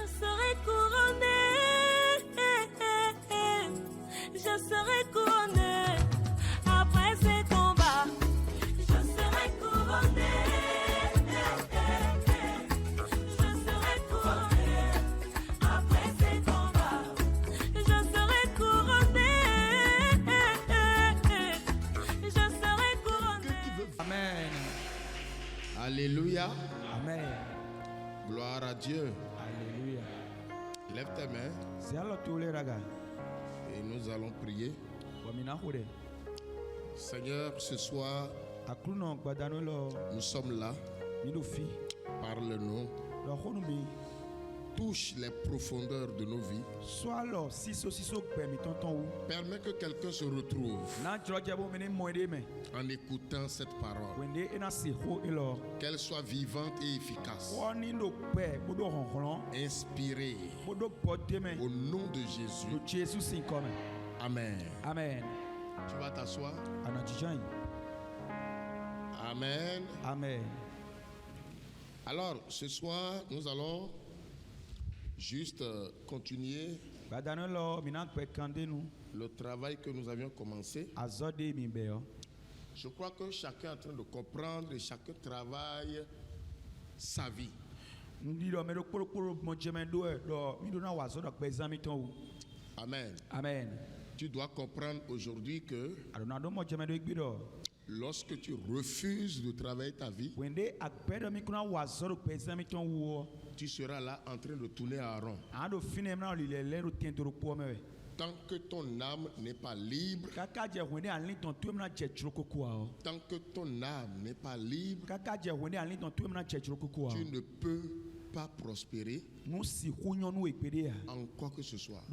Je serai couronné. Je serai couronné. Après ces combats, je serai couronné. Je serai couronné. Après ces combats, je serai couronné. Je serai couronné. Amen. Alléluia. Amen. Gloire à Dieu. Alléluia. Lève tes mains et nous allons prier. Seigneur, ce soir, nous sommes là. Parle-nous. Touche les profondeurs de nos vies. Permets que quelqu'un se retrouve en écoutant cette parole. Qu'elle soit vivante et efficace. Inspirée. Au nom de Jésus. Amen. Amen. Tu vas t'asseoir. Amen. Amen. Alors, ce soir, nous allons juste continuer le travail que nous avions commencé. Je crois que chacun est en train de comprendre et chacun travaille sa vie. Amen. Amen. Tu dois comprendre aujourd'hui que lorsque tu refuses de travailler ta vie, tu seras là en train de tourner en rond. Tant que ton âme n'est pas libre, tant que ton âme n'est pas libre, tu ne peux pas prospérer en quoi que ce soit.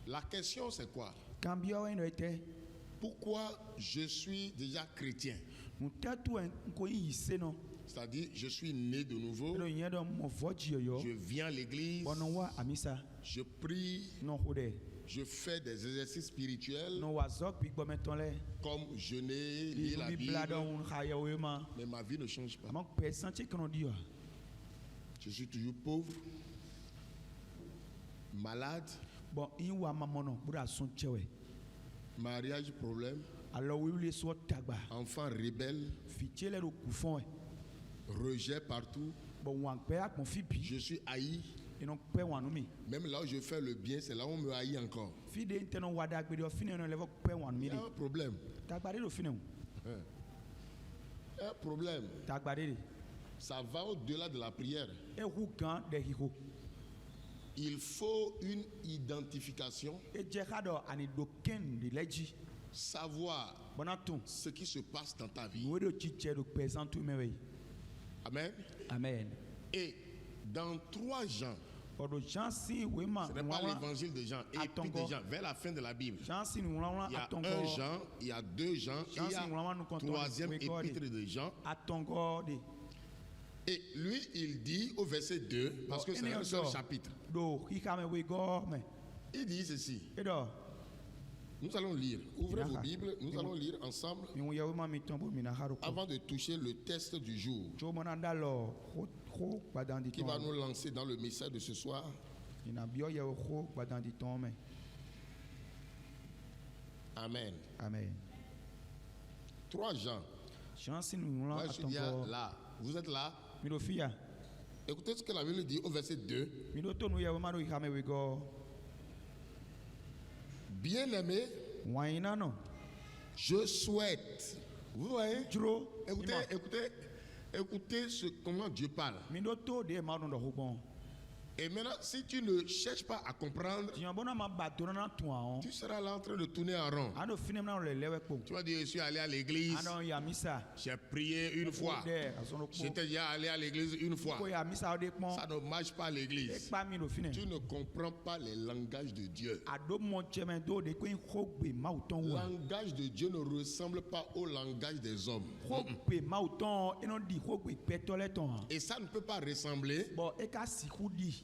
La question c'est quoi? Pourquoi je suis déjà chrétien? C'est-à-dire, je suis né de nouveau, je viens à l'église, je prie, je fais des exercices spirituels, comme jeûner, lire la Bible, mais ma vie ne change pas. Je suis toujours pauvre, malade, mariage problème, enfant rebelle, rejet partout, je suis haï. Même là où je fais le bien, c'est là où on me haït encore. Il y a un problème. Un problème. Ça va au-delà de la prière. Il faut une identification. Savoir ce qui se passe dans ta vie. Amen. Amen. Et dans 3 Jean, ce n'est pas l'évangile de Jean, épître de Jean, vers la fin de la Bible. Il y a 1 Jean, il y a 2 Jean, et il y a 3e épître de Jean. Et lui, il dit au verset 2, parce que c'est un seul chapitre, il dit ceci. Nous allons lire. Ouvrez vos Bibles, nous allons lire ensemble avant de toucher le test du jour qui va nous lancer dans le message de ce soir. Amen. Amen. 3 Jean. Moi, je suis bien là. Vous êtes là? Écoutez ce que la Bible dit au verset 2. Bien-aimé, je souhaite. Vous voyez? Écoutez comment Dieu parle. Et maintenant, si tu ne cherches pas à comprendre, tu seras là en train de tourner en rond. Tu vas dire, je suis allé à l'église, j'ai prié une fois, j'étais déjà allé à l'église une fois. Ça ne marche pas à l'église. Tu ne comprends pas les langages de Dieu. Le langage de Dieu ne ressemble pas au langage des hommes. Et ça ne peut pas ressembler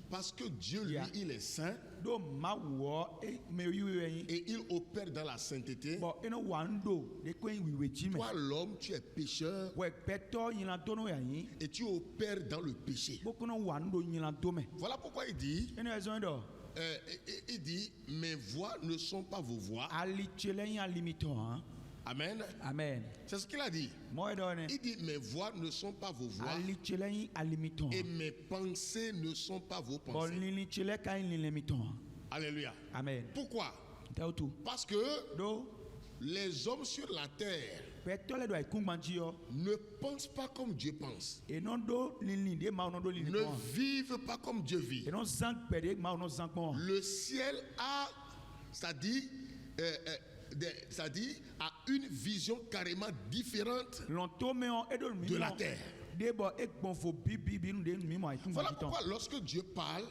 Parce que Dieu, lui, il est saint. Et il opère dans la sainteté. Toi, l'homme, tu es pécheur. Et tu opères dans le péché. Voilà pourquoi il dit, mes voix ne sont pas vos voix. Amen. Amen. C'est ce qu'il a dit. Il dit, mes voix ne sont pas vos voix. Et mes pensées ne sont pas vos pensées. Alléluia. Amen. Pourquoi? Parce que les hommes sur la terre ne pensent pas comme Dieu pense. Ne vivent pas comme Dieu vit. Le ciel a, c'est-à-dire, a une vision carrément différente de la terre. Voilà pourquoi lorsque Dieu parle,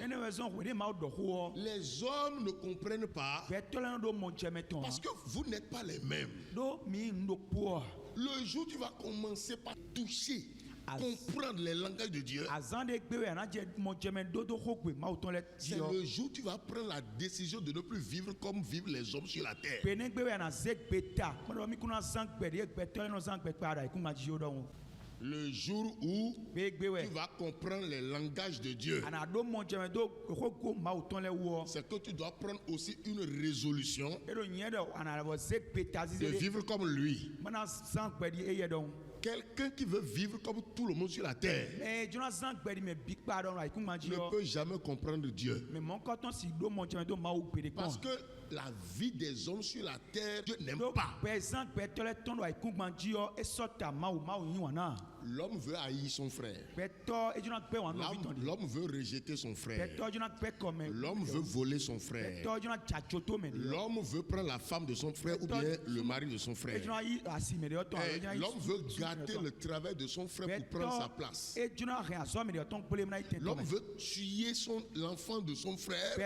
les hommes ne comprennent pas parce que vous n'êtes pas les mêmes. Le jour où tu vas commencer par toucher, comprendre les langages de Dieu, c'est le jour où tu vas prendre la décision de ne plus vivre comme vivent les hommes sur la terre. Le jour où tu vas comprendre les langages de Dieu, c'est que tu dois prendre aussi une résolution de vivre comme lui. Quelqu'un qui veut vivre comme tout le monde sur la terre ne peut jamais comprendre Dieu. Parce que la vie des hommes sur la terre, Dieu n'aime pas. L'homme veut haïr son frère. L'homme veut rejeter son frère. L'homme veut voler son frère. L'homme veut prendre la femme de son frère ou bien le mari de son frère. L'homme veut gâter le travail de son frère pour prendre sa place. L'homme veut tuer l'enfant de son frère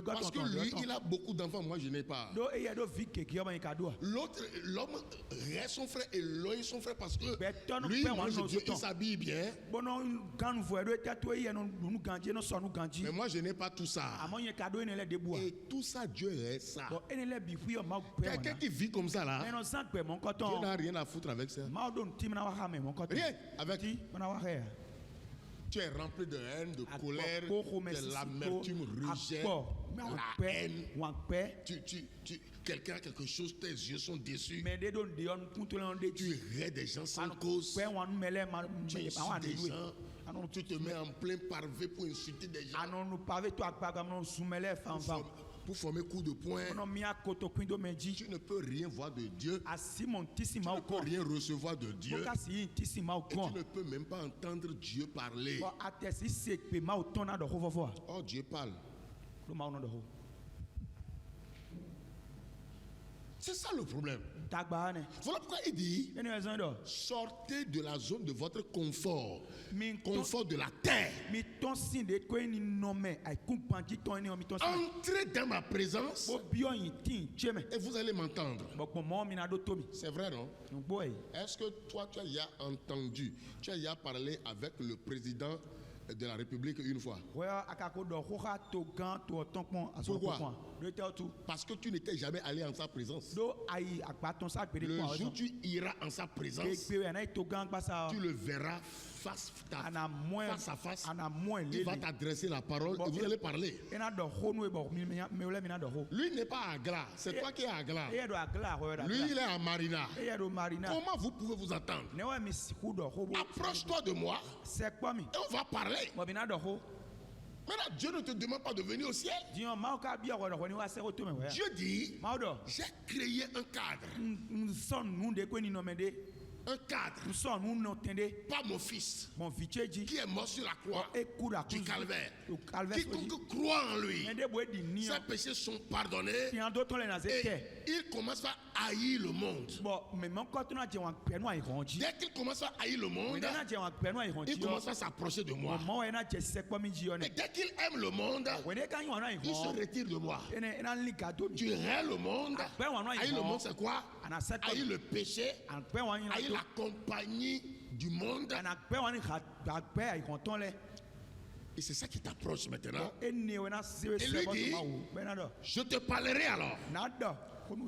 parce que lui, il a beaucoup d'enfants, moi je n'ai pas. L'autre, l'homme reste son frère et loge son frère parce que lui, mange Dieu, il s'habille bien. Mais moi je n'ai pas tout ça. Et tout ça, Dieu reste ça. Quelqu'un qui vit comme ça là, Dieu n'a rien à foutre avec ça. Rien avec. Tu es rempli de haine, de colère, de l'amertume, rejet, la haine. Quelqu'un a quelque chose, tes yeux sont déçus. Tu raies des gens sans cause. Tu insultes des gens. Tu te mets en plein pavé pour insulter des gens. Pour former coup de poing. Tu ne peux rien voir de Dieu. Tu ne peux rien recevoir de Dieu. Et tu ne peux même pas entendre Dieu parler. Oh, Dieu parle. C'est ça le problème. Voilà pourquoi il dit, sortez de la zone de votre confort. Confort de la terre. Entrez dans ma présence et vous allez m'entendre. C'est vrai, non? Est-ce que toi, tu as déjà entendu, tu as déjà parlé avec le président de la République une fois? Pourquoi? Parce que tu n'étais jamais allé en sa présence. Le jour où tu iras en sa présence, tu le verras face à face. Il va t'adresser la parole et vous allez parler. Lui n'est pas à Glas, c'est toi qui es à Glas. Lui, il est à Marina. Comment vous pouvez vous attendre? Approche-toi de moi et on va parler. Maintenant, Dieu ne te demande pas de venir au ciel. Dieu dit, j'ai créé un cadre. Un cadre, pas mon fils, qui est mort sur la croix du calvaire. Quiconque croit en lui, ses péchés sont pardonnés et il commence à haïr le monde. Dès qu'il commence à haïr le monde, il commence à s'approcher de moi. Et dès qu'il aime le monde, il se retire de moi. Tu hais le monde. Haïr le monde, c'est quoi? Haïr le péché, haïr la compagnie du monde. Et c'est ça qui t'approche maintenant. Et lui dit, je te parlerai alors.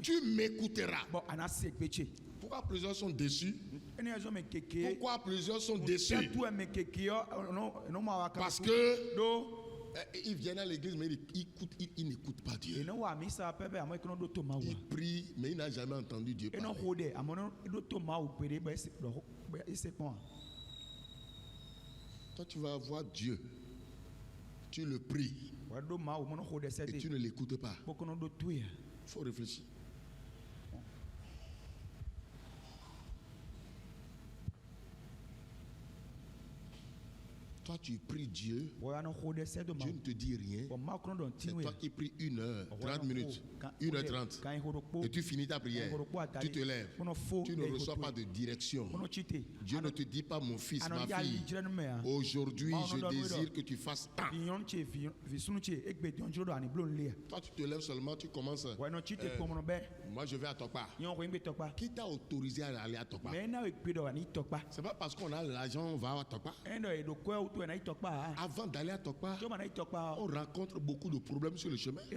Tu m'écouteras. Pourquoi plusieurs sont déçus? Pourquoi plusieurs sont déçus? Parce que ils viennent à l'église, mais ils n'écoutent pas Dieu. Ils prient, mais ils n'ont jamais entendu Dieu parler. Toi, tu vas voir Dieu. Tu le pries. Et tu ne l'écoutes pas. Il faut réfléchir. Toi, tu pries Dieu, Dieu ne te dit rien. C'est toi qui pries 1 heure, 30 minutes, 1 heure 30, et tu finis ta prière. Tu te lèves, tu ne reçois pas de direction. Dieu ne te dit pas, mon fils, ma fille, aujourd'hui je désire que tu fasses tant. Toi, tu te lèves seulement, tu commences. Moi, je vais à Tokpa. Qui t'a autorisé à aller à Tokpa? C'est pas parce qu'on a l'argent, on va à Tokpa. Avant d'aller à Tokpa, on rencontre beaucoup de problèmes sur le chemin. Tu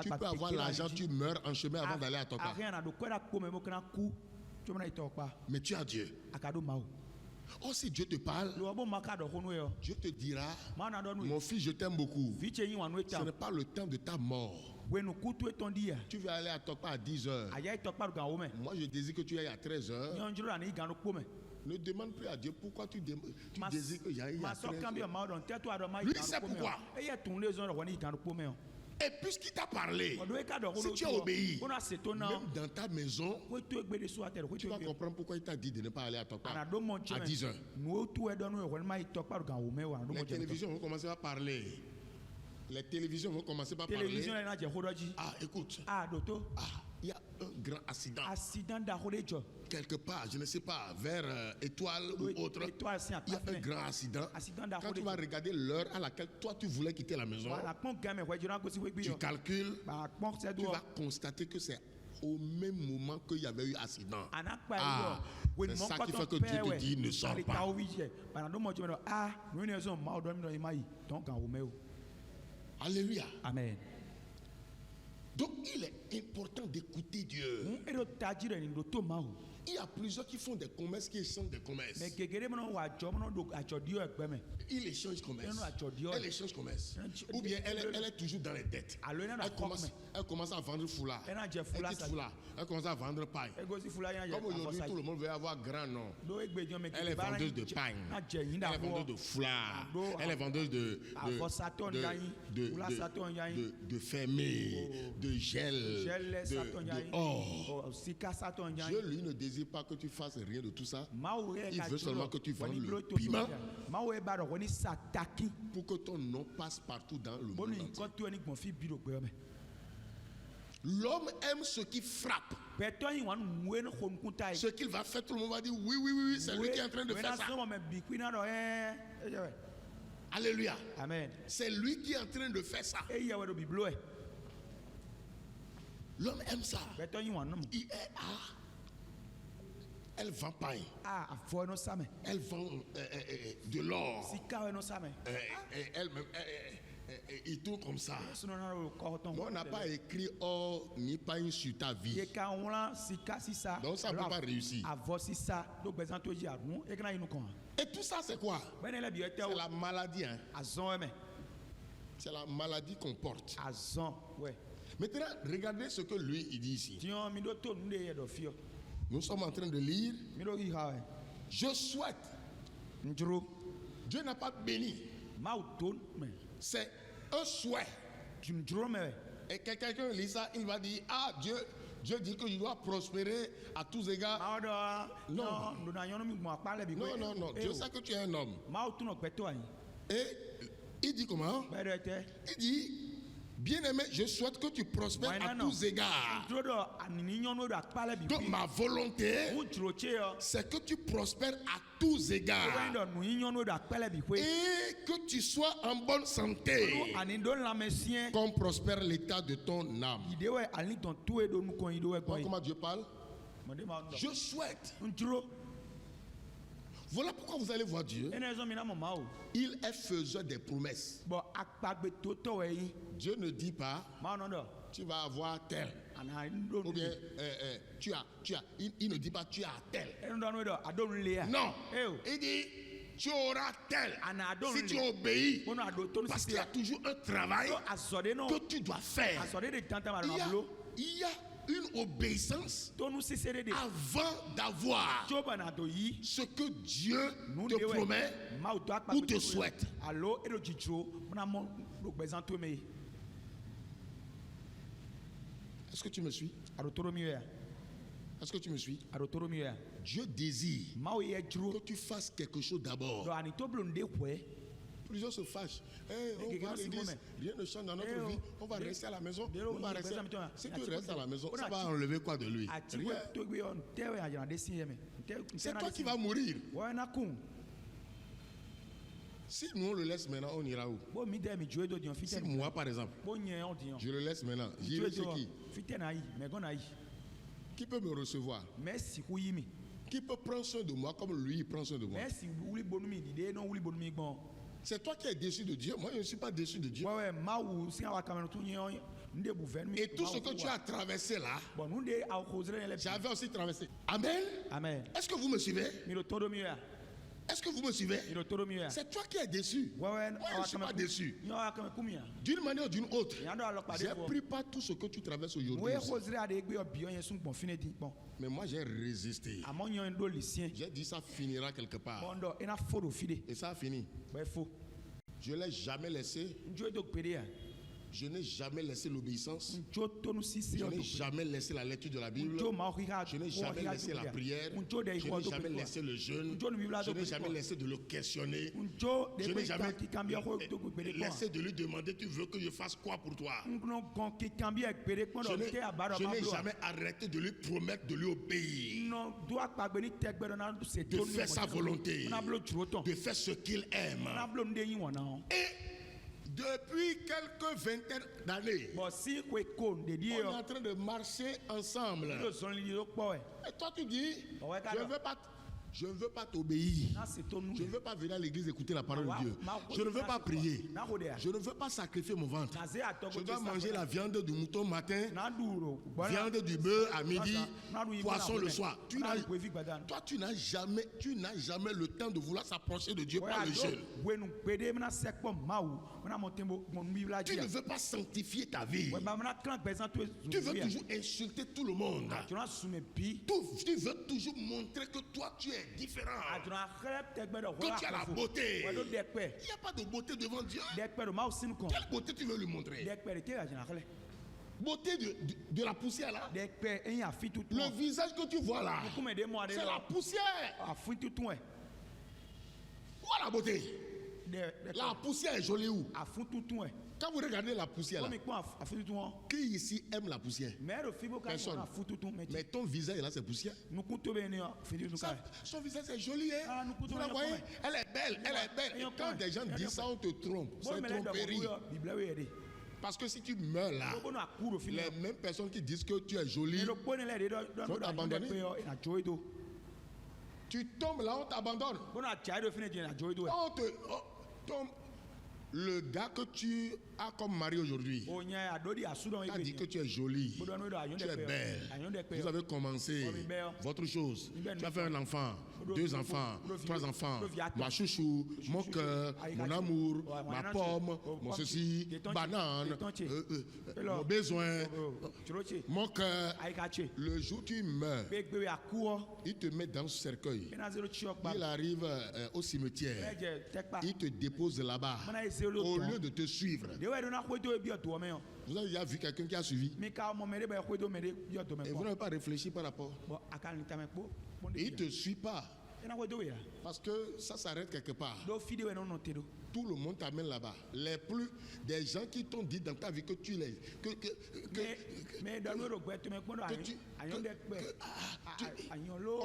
peux avoir l'argent, tu meurs en chemin avant d'aller à Tokpa. Mais tu as Dieu. Oh, si Dieu te parle, Dieu te dira, mon fils, je t'aime beaucoup. Ce n'est pas le temps de ta mort. Tu veux aller à Tokpa à 10h. Moi, je désire que tu ailles à 13h. Ne demande plus à Dieu pourquoi tu désires que j'aille à 13h. Lui, c'est pourquoi. Et puisqu'il t'a parlé, si tu as obéi, même dans ta maison, tu vas comprendre pourquoi il t'a dit de ne pas aller à Tokpa à 10h. Les télévisions vont commencer à parler. Les télévisions vont commencer par parler. Ah, écoute. Il y a un grand accident. Quelque part, je ne sais pas, vers Étoile ou autre. Il y a un grand accident. Quand tu vas regarder l'heure à laquelle toi tu voulais quitter la maison, tu calcules, tu vas constater que c'est au même moment qu'il y avait eu accident. C'est ça qui fait que Dieu te dit ne sors pas. Alléluia. Amen. Donc il est important d'écouter Dieu. Il y a plusieurs qui font des commerces, qui échangent des commerces. Il échange commerce. Elle échange commerce. Ou bien elle est toujours dans les dettes. Elle commence à vendre foulard. Elle quitte foulard. Elle commence à vendre paille. Comme aujourd'hui, tout le monde veut avoir grand nom. Elle est vendeuse de paille. Elle est vendeuse de foulard. Elle est vendeuse de fermé, de gel, de or. Dieu, lui, ne désire pas que tu fasses rien de tout ça. Il veut seulement que tu vendes le piment pour que ton nom passe partout dans le monde entier. L'homme aime ce qui frappe. Ce qu'il va faire, tout le monde va dire oui, oui, oui, c'est lui qui est en train de faire ça. Alléluia. Amen. C'est lui qui est en train de faire ça. L'homme aime ça. Il est elle vend pain. Elle vend de l'or. Elle-même, il tourne comme ça. Mais on n'a pas écrit or ni pain sur ta vie. Donc ça ne peut pas réussir. Et tout ça, c'est quoi? C'est la maladie. Hein? C'est la maladie qu'on porte. Maintenant, regardez ce que lui, il dit ici. Nous sommes en train de lire. Je souhaite. Dieu n'a pas béni. C'est un souhait. Et quelqu'un lit ça, il va dire, ah, Dieu dit que je dois prospérer à tous égards. Non. Non. Dieu sait que tu es un homme. Et il dit comment? Il dit, bien-aimé, je souhaite que tu prospères à tous égards. Donc ma volonté, c'est que tu prospères à tous égards. Et que tu sois en bonne santé. Comme prospère l'état de ton âme. Comment Dieu parle? Je souhaite. Voilà pourquoi vous allez voir Dieu. Il est faiseur des promesses. Dieu ne dit pas tu vas avoir tel. Ou bien il ne dit pas tu as tel. Non. Il dit tu auras tel. Si tu obéis, parce qu'il y a toujours un travail que tu dois faire. Il y a une obéissance avant d'avoir ce que Dieu te promet ou te souhaite. Est-ce que tu me suis? Est-ce que tu me suis? Dieu désire que tu fasses quelque chose d'abord. Plusieurs se fâchent. On va à l'église, rien ne change dans notre vie. On va rester à la maison. On va rester. Si tu restes à la maison, ça va enlever quoi de lui? Rien. C'est toi qui vas mourir. Si nous on le laisse maintenant, on ira où? Si moi par exemple, je le laisse maintenant, j'irai chez qui? Qui peut me recevoir? Qui peut prendre soin de moi comme lui il prend soin de moi? C'est toi qui es déçu de Dieu. Moi, je ne suis pas déçu de Dieu. Et tout ce que tu as traversé là, j'avais aussi traversé. Amen. Amen. Est-ce que vous me suivez? Est-ce que vous me suivez? C'est toi qui es déçu. Moi, je ne suis pas déçu. D'une manière ou d'une autre, j'ai pris pas tout ce que tu traverses aujourd'hui. Mais moi, j'ai résisté. J'ai dit ça finira quelque part. Et ça a fini. Je ne l'ai jamais laissé. Je n'ai jamais laissé l'obéissance. Je n'ai jamais laissé la lecture de la Bible. Je n'ai jamais laissé la prière. Je n'ai jamais laissé le jeûne. Je n'ai jamais laissé de le questionner. Je n'ai jamais laissé de lui demander tu veux que je fasse quoi pour toi. Je n'ai jamais arrêté de lui promettre de lui obéir. De faire sa volonté. De faire ce qu'il aime. Et depuis quelques vingtaines d'années, on est en train de marcher ensemble. Et toi tu dis, je ne veux pas t'obéir. Je ne veux pas venir à l'église écouter la parole de Dieu. Je ne veux pas prier. Je ne veux pas sacrifier mon ventre. Je dois manger la viande du mouton matin, viande du bœuf à midi, poisson le soir. Toi, tu n'as jamais le temps de vouloir s'approcher de Dieu par le jeûne. Tu ne veux pas sanctifier ta vie. Tu veux toujours insulter tout le monde. Tu veux toujours montrer que toi tu es différent. Que tu as la beauté. Il n'y a pas de beauté devant Dieu. Quelle beauté tu veux lui montrer? Beauté de la poussière là. Le visage que tu vois là, c'est la poussière. Où est la beauté? La poussière est jolie où? Quand vous regardez la poussière là, qui ici aime la poussière? Personne. Mais ton visage là c'est poussière. Son visage c'est joli hein? Vous la voyez? Elle est belle, elle est belle. Et quand des gens disent ça, on te trompe. C'est tromperie. Parce que si tu meurs là, les mêmes personnes qui disent que tu es jolie vont t'abandonner. Tu tombes là, on t'abandonne. Le gars que tu as comme mari aujourd'hui a dit que tu es jolie, tu es belle. Vous avez commencé votre chose. Tu as fait un enfant, 2 enfants, 3 enfants. Ma chouchou, mon cœur, mon amour, ma pomme, mon ceci, banane, mon besoin, mon cœur. Le jour où tu meurs, il te met dans ce cercueil. Il arrive au cimetière. Il te dépose là-bas. Au lieu de te suivre. Vous avez déjà vu quelqu'un qui a suivi? Et vous n'avez pas réfléchi par rapport. Et il ne te suit pas. Parce que ça s'arrête quelque part. Tout le monde t'amène là-bas. Des gens qui t'ont dit dans ta vie que tu les.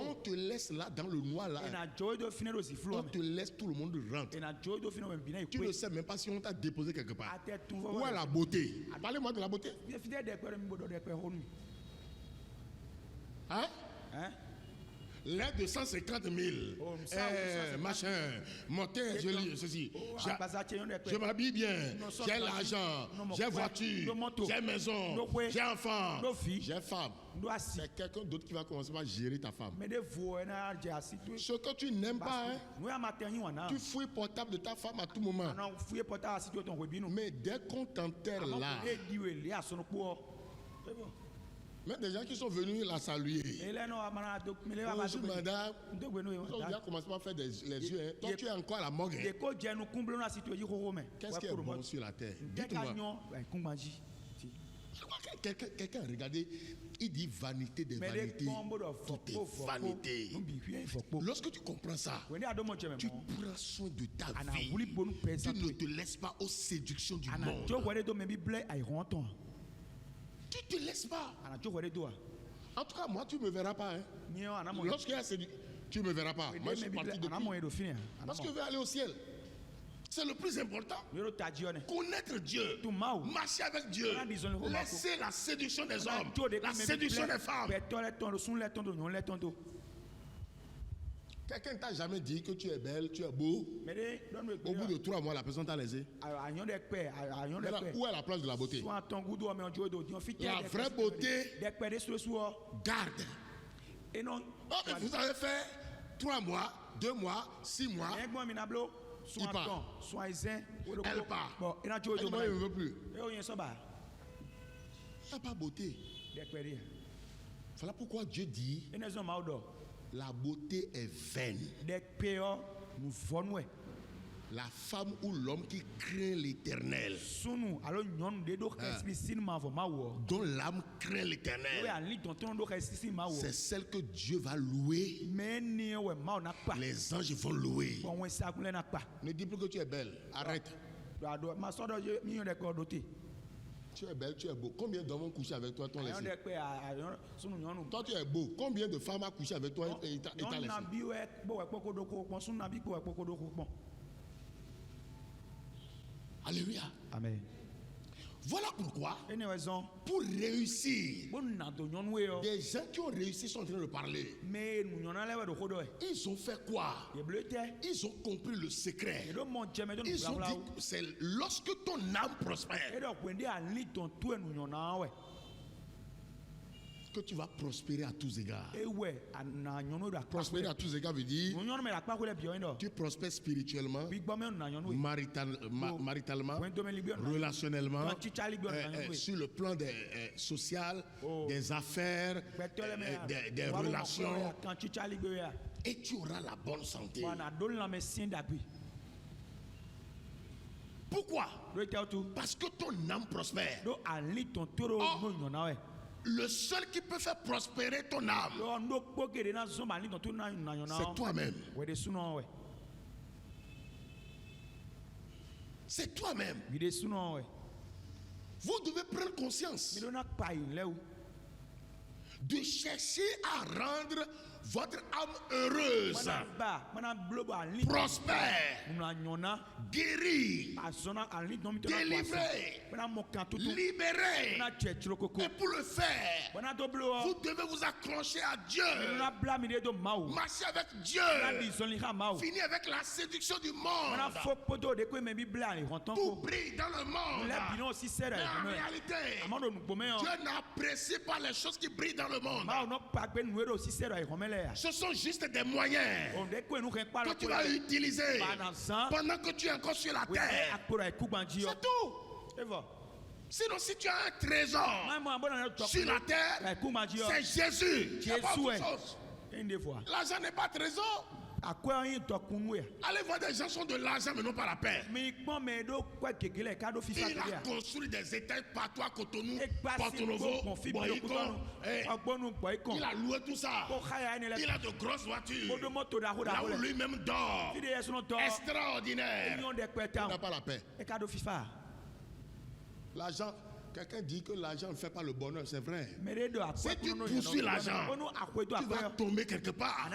On te laisse là dans le noir là. On te laisse, tout le monde rentre. Tu ne sais même pas si on t'a déposé quelque part. Où est la beauté? Parlez-moi de la beauté. Hein? Les 250 000, machin, monter, ceci. Je m'habille bien, j'ai l'argent, j'ai voiture, j'ai maison, j'ai enfant, j'ai femme. C'est quelqu'un d'autre qui va commencer à gérer ta femme. Ce que tu n'aimes pas, tu fouilles le portable de ta femme à tout moment. Mais dès qu'on t'enterre là, mais des gens qui sont venus la saluer. Bonjour madame. Ils ont commencé à faire les yeux. Hein. Toi tu es encore à la morgue. Hein. Qu'est-ce qui est bon sur la terre? Dites-moi. Quelqu'un a regardé, il dit vanité des vanités. Tout est vanité. Lorsque tu comprends ça, tu prends soin de ta vie. Tu ne te laisses pas aux séductions du monde. Tu ne te laisses pas. En tout cas, moi, tu ne me verras pas. Hein. Lorsqu'il y a séduction, tu ne me verras pas. Moi, je suis parti depuis. Parce que je vais aller au ciel. C'est le plus important. Connaître Dieu. Marcher avec Dieu. Laisser la séduction des hommes. La séduction des femmes. Quelqu'un ne t'a jamais dit que tu es belle, tu es beau. Au bout de 3 mois, la personne t'a laissé. Où est la place de la beauté? La vraie beauté garde. Vous avez fait 3 mois, 2 mois, 6 mois. Il part. Elle part. Elle ne veut plus. Il n'y a pas beauté. Voilà pourquoi Dieu dit la beauté est vaine. La femme ou l'homme qui craint l'Éternel, dont l'âme craint l'Éternel, c'est celle que Dieu va louer. Les anges vont louer. Ne dis plus que tu es belle. Arrête. Tu es belle, tu es beau. Combien d'hommes ont couché avec toi, t'ont laissé? Toi, tu es beau. Combien de femmes ont couché avec toi et t'a laissé? Alléluia. Amen. Voilà pourquoi, pour réussir, des gens qui ont réussi sont en train de parler. Ils ont fait quoi? Ils ont compris le secret. Ils ont dit que c'est lorsque ton âme prospère que tu vas prospérer à tous égards. Prospérer à tous égards veut dire tu prospères spirituellement, maritalement, relationnellement, sur le plan social, des affaires, des relations, et tu auras la bonne santé. Pourquoi? Parce que ton âme prospère. Le seul qui peut faire prospérer ton âme, c'est toi-même. C'est toi-même. Vous devez prendre conscience de chercher à rendre votre âme heureuse, prospère, guérie, délivrée, libérée. Et pour le faire, vous devez vous accrocher à Dieu, marcher avec Dieu, finir avec la séduction du monde. Tout brille dans le monde, mais en réalité, Dieu n'apprécie pas les choses qui brillent dans le monde. Ce sont juste des moyens que tu vas utiliser pendant que tu es encore sur la terre. C'est tout. Sinon, si tu as un trésor sur la terre, c'est Jésus. L'argent n'est pas trésor. Allez voir des gens qui ont de l'argent mais non pas la paix. Il a construit des états partout à Cotonou, Porto Novo, Boycon. Il a loué tout ça. Il a de grosses voitures. Là où lui-même dort. Extraordinaire. Il n'a pas la paix. L'argent Quelqu'un dit que l'argent ne fait pas le bonheur, c'est vrai. Si tu poursuis l'argent, tu vas tomber quelque part.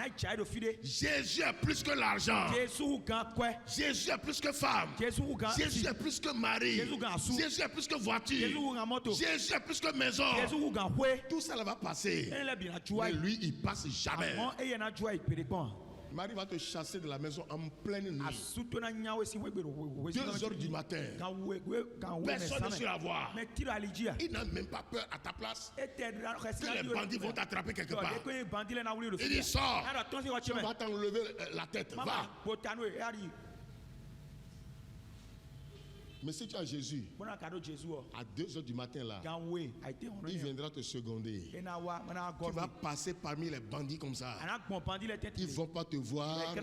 Jésus est plus que l'argent. Jésus est plus que femme. Jésus est plus que mari. Jésus est plus que voiture. Jésus est plus que maison. Tout ça va passer. Mais lui, il passe jamais. Marie va te chasser de la maison en pleine nuit. 2 heures du matin. Personne ne sera voir. Il n'a même pas peur à ta place que les bandits vont t'attraper quelque part. Il dit sors. On va t'enlever la tête. Va. Mais si tu as Jésus, à 2 heures du matin là, il viendra te seconder. Tu vas passer parmi les bandits comme ça. Ils ne vont pas te voir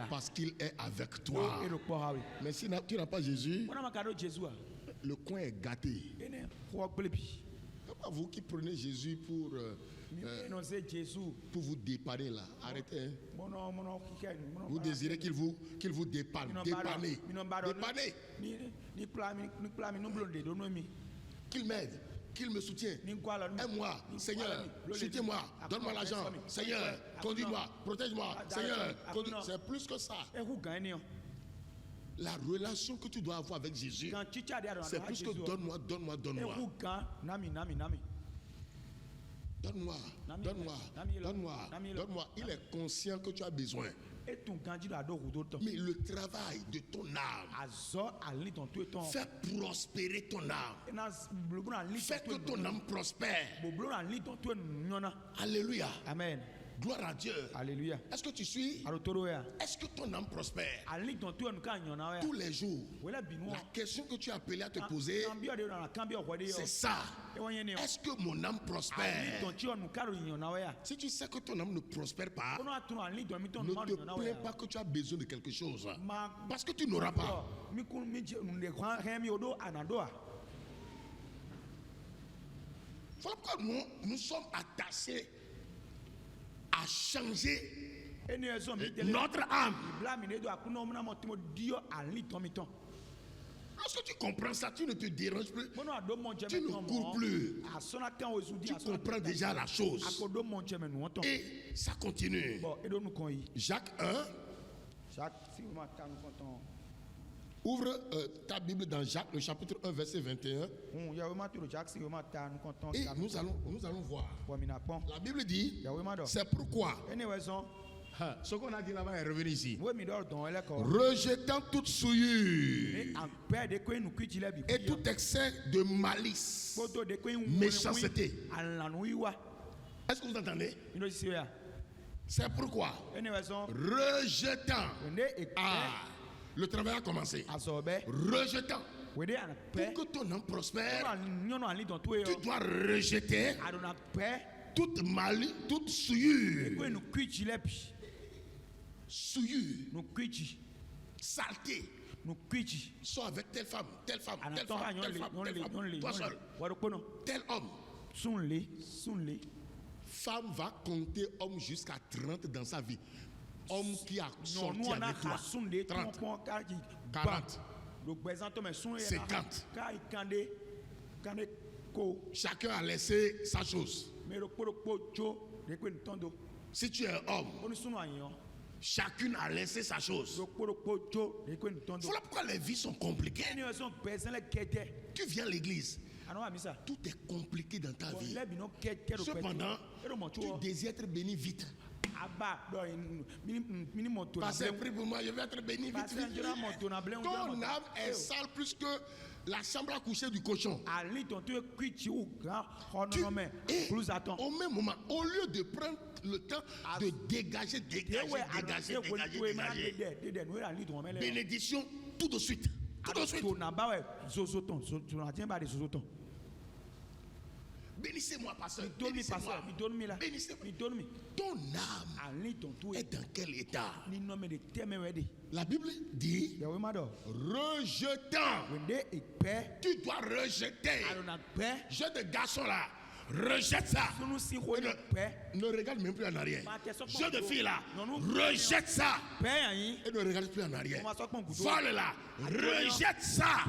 parce qu'il est avec toi. Mais si tu n'as pas Jésus, le coin est gâté. Vous qui prenez Jésus pour vous dépanner là, arrêtez. Hein. Vous désirez qu'il vous dépanne. Dépanner. Qu'il m'aide, qu'il me soutienne. Aide-moi, Seigneur, soutiens-moi, donne-moi l'argent. Seigneur, conduis-moi, protège-moi. Seigneur, c'est plus que ça. La relation que tu dois avoir avec Jésus, c'est plus que donne-moi. Donne-moi. Il est conscient que tu as besoin. Mais le travail de ton âme fait prospérer ton âme. Fait que ton âme prospère. Alléluia. Amen. Gloire à Dieu. Alléluia. Est-ce que tu suis? Est-ce que ton âme prospère? Tous les jours. La question que tu as appelé à te poser, c'est ça. Est-ce que mon âme prospère? Si tu sais que ton âme ne prospère pas, ne te plains pas que tu as besoin de quelque chose. Parce que tu n'auras pas. Voilà pourquoi nous sommes attachés à changer notre âme. Lorsque tu comprends ça, tu ne te déranges plus, tu ne cours plus, tu comprends déjà la chose. Et ça continue. Jacques 1. Ouvre ta Bible dans Jacques, le chapitre 1, verset 21. Et nous allons voir. La Bible dit, c'est pourquoi. Ce qu'on a dit là-bas est revenu ici. Rejetant toute souillure et tout excès de malice, méchanceté. Est-ce que vous entendez? C'est pourquoi, rejetant. Le travail a commencé. Rejetant. Pour que ton âme prospère, tu dois rejeter toute malice, toute souillure. Souillure. Saleté. Soit avec telle femme, telle femme. Toi seul. Tel homme. Femme va compter homme jusqu'à 30 dans sa vie. Homme qui a sorti avec toi. 30, 40, 50. Chacun a laissé sa chose. Si tu es un homme, chacune a laissé sa chose. Voilà pourquoi les vies sont compliquées. Tu viens à l'église, tout est compliqué dans ta vie. Cependant, tu désires être béni vite. Passez, prie pour moi, je vais être béni vite. Ton âme est sale plus que la chambre à coucher du cochon. Au même moment, au lieu de prendre le temps de dégager, bénédiction tout de suite. Bénissez-moi, pasteur. Bénissez-moi. Ton âme est dans quel état? La Bible dit rejetant. Tu dois rejeter. J'ai des garçons là. rejette ça. Ne regarde même plus en arrière. Jeu de fille là, rejette ça. Et ne regarde plus en arrière. Vole là, rejette ça.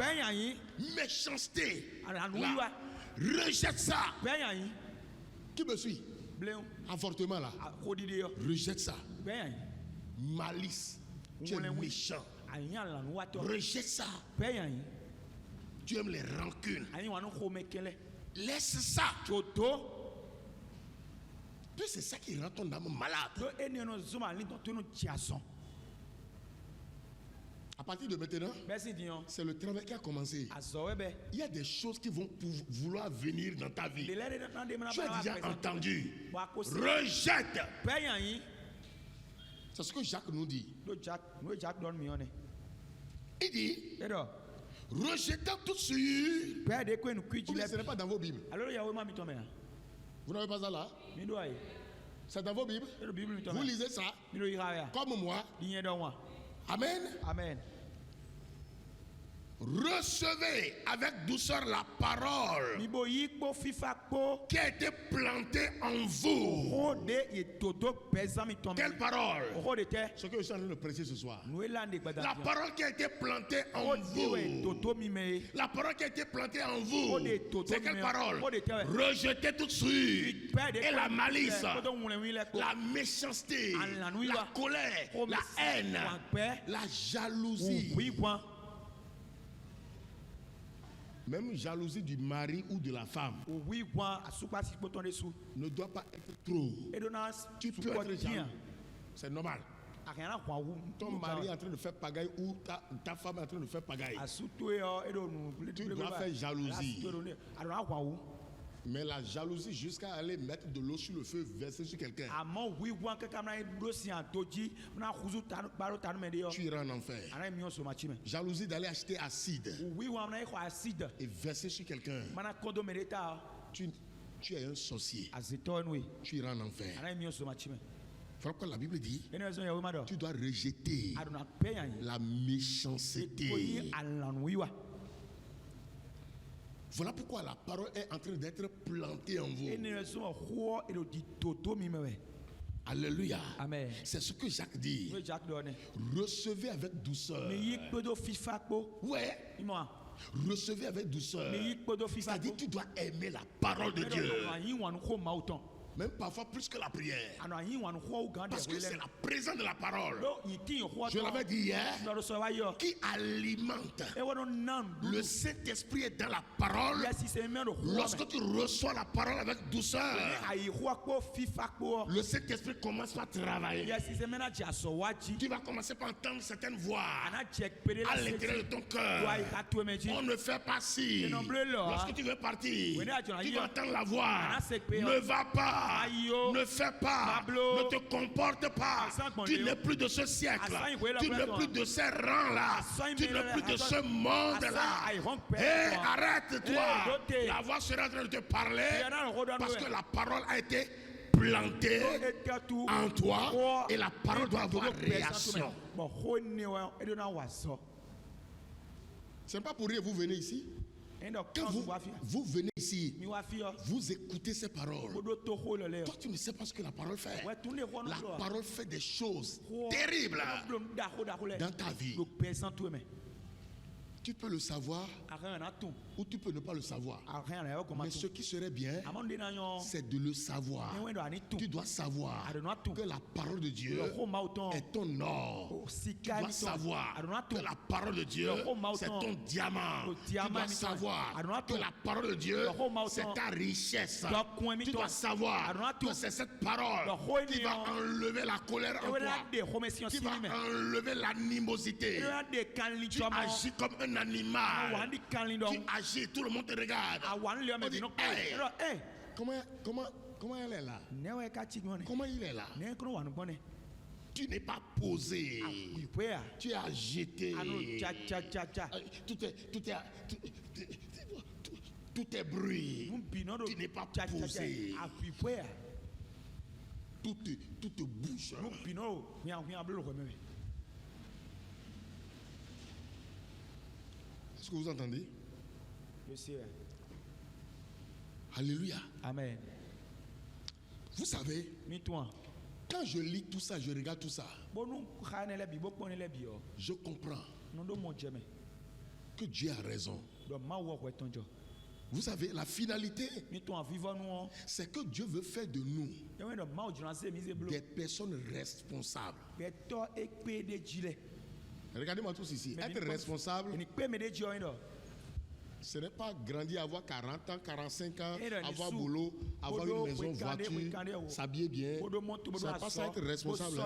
Méchanceté, là, rejette ça. Qui me suit? Avortement là, rejette ça. Malice, tu es méchant. Rejette ça. Tu aimes les rancunes. Laisse ça. C'est ça qui rend ton âme malade. À partir de maintenant, c'est le travail qui a commencé. Il y a des choses qui vont vouloir venir dans ta vie. Tu as déjà entendu. Rejette. C'est ce que Jacques nous dit. Il dit, rejetez tout sur. Ce n'est pas dans vos Bibles. Vous n'avez pas ça là? C'est dans vos Bibles. Vous lisez ça comme moi. Amen. Amen. Recevez avec douceur la parole qui a été plantée en vous. Quelle parole? Ce que je suis en train de prêcher ce soir. La parole qui a été plantée en vous. La parole qui a été plantée en vous. C'est quelle parole? Rejetez tout de suite. Et la malice, la méchanceté, la colère, la haine, la jalousie. Même jalousie du mari ou de la femme ne doit pas être trop. Tu peux être jaloux. C'est normal. Ton mari est en train de faire pagaille ou ta femme est en train de faire pagaille. Tu dois faire jalousie. Mais la jalousie jusqu'à aller mettre de l'eau sur le feu, verser sur quelqu'un. Tu iras en enfer. Jalousie d'aller acheter acide et verser sur quelqu'un. Tu es un sorcier. Tu iras en enfer. Voilà pourquoi la Bible dit, tu dois rejeter la méchanceté. Voilà pourquoi la parole est en train d'être plantée en vous. Alléluia. Amen. C'est ce que Jacques dit. Recevez avec douceur. Ouais. Recevez avec douceur. C'est-à-dire tu dois aimer la parole de Dieu. Même parfois plus que la prière. Parce que c'est la présence de la parole. Je l'avais dit hier. Qui alimente. Le Saint-Esprit est dans la parole. Lorsque tu reçois la parole avec douceur, le Saint-Esprit commence par travailler. Tu vas commencer par entendre certaines voix à l'intérieur de ton cœur. On ne fait pas si. Lorsque tu veux partir, tu vas entendre la voix. Ne va pas. Ne fais pas, ne te comporte pas. Tu n'es plus de ce siècle, tu n'es plus de ces rangs-là, tu n'es plus de ce monde-là. Et arrête-toi. La voix sera en train de te parler parce que la parole a été plantée en toi et la parole doit avoir réaction. Ce n'est pas pour rien, vous venez ici. Quand vous venez ici, vous écoutez ces paroles. Toi, tu ne sais pas ce que la parole fait. La parole fait des choses terribles dans ta vie. Tu peux le savoir ou tu peux ne pas le savoir. Mais ce qui serait bien, c'est de le savoir. Tu dois savoir que la parole de Dieu est ton or. Tu dois savoir que la parole de Dieu, c'est ton diamant. Tu dois savoir que la parole de Dieu, c'est ta richesse. Tu dois savoir que c'est cette parole qui va enlever la colère en toi, qui va enlever l'animosité. Tu agis comme un animal. Tu agis, tout le monde te regarde. On dit, hey, comment elle est là? Comment il est là? Tu n'es pas posé. Tu es agité. Tout est bruit. Tu n'es pas posé. Tout te bouge. Est-ce que vous entendez? Alléluia. Amen. Vous savez, quand je lis tout ça, je regarde tout ça, je comprends que Dieu a raison. Vous savez, la finalité, c'est que Dieu veut faire de nous des personnes responsables. Regardez-moi tous ici. Être responsable, ce n'est pas grandir, avoir 40 ans, 45 ans, avoir boulot, avoir une maison, voiture, s'habiller bien. Ce n'est pas ça être responsable.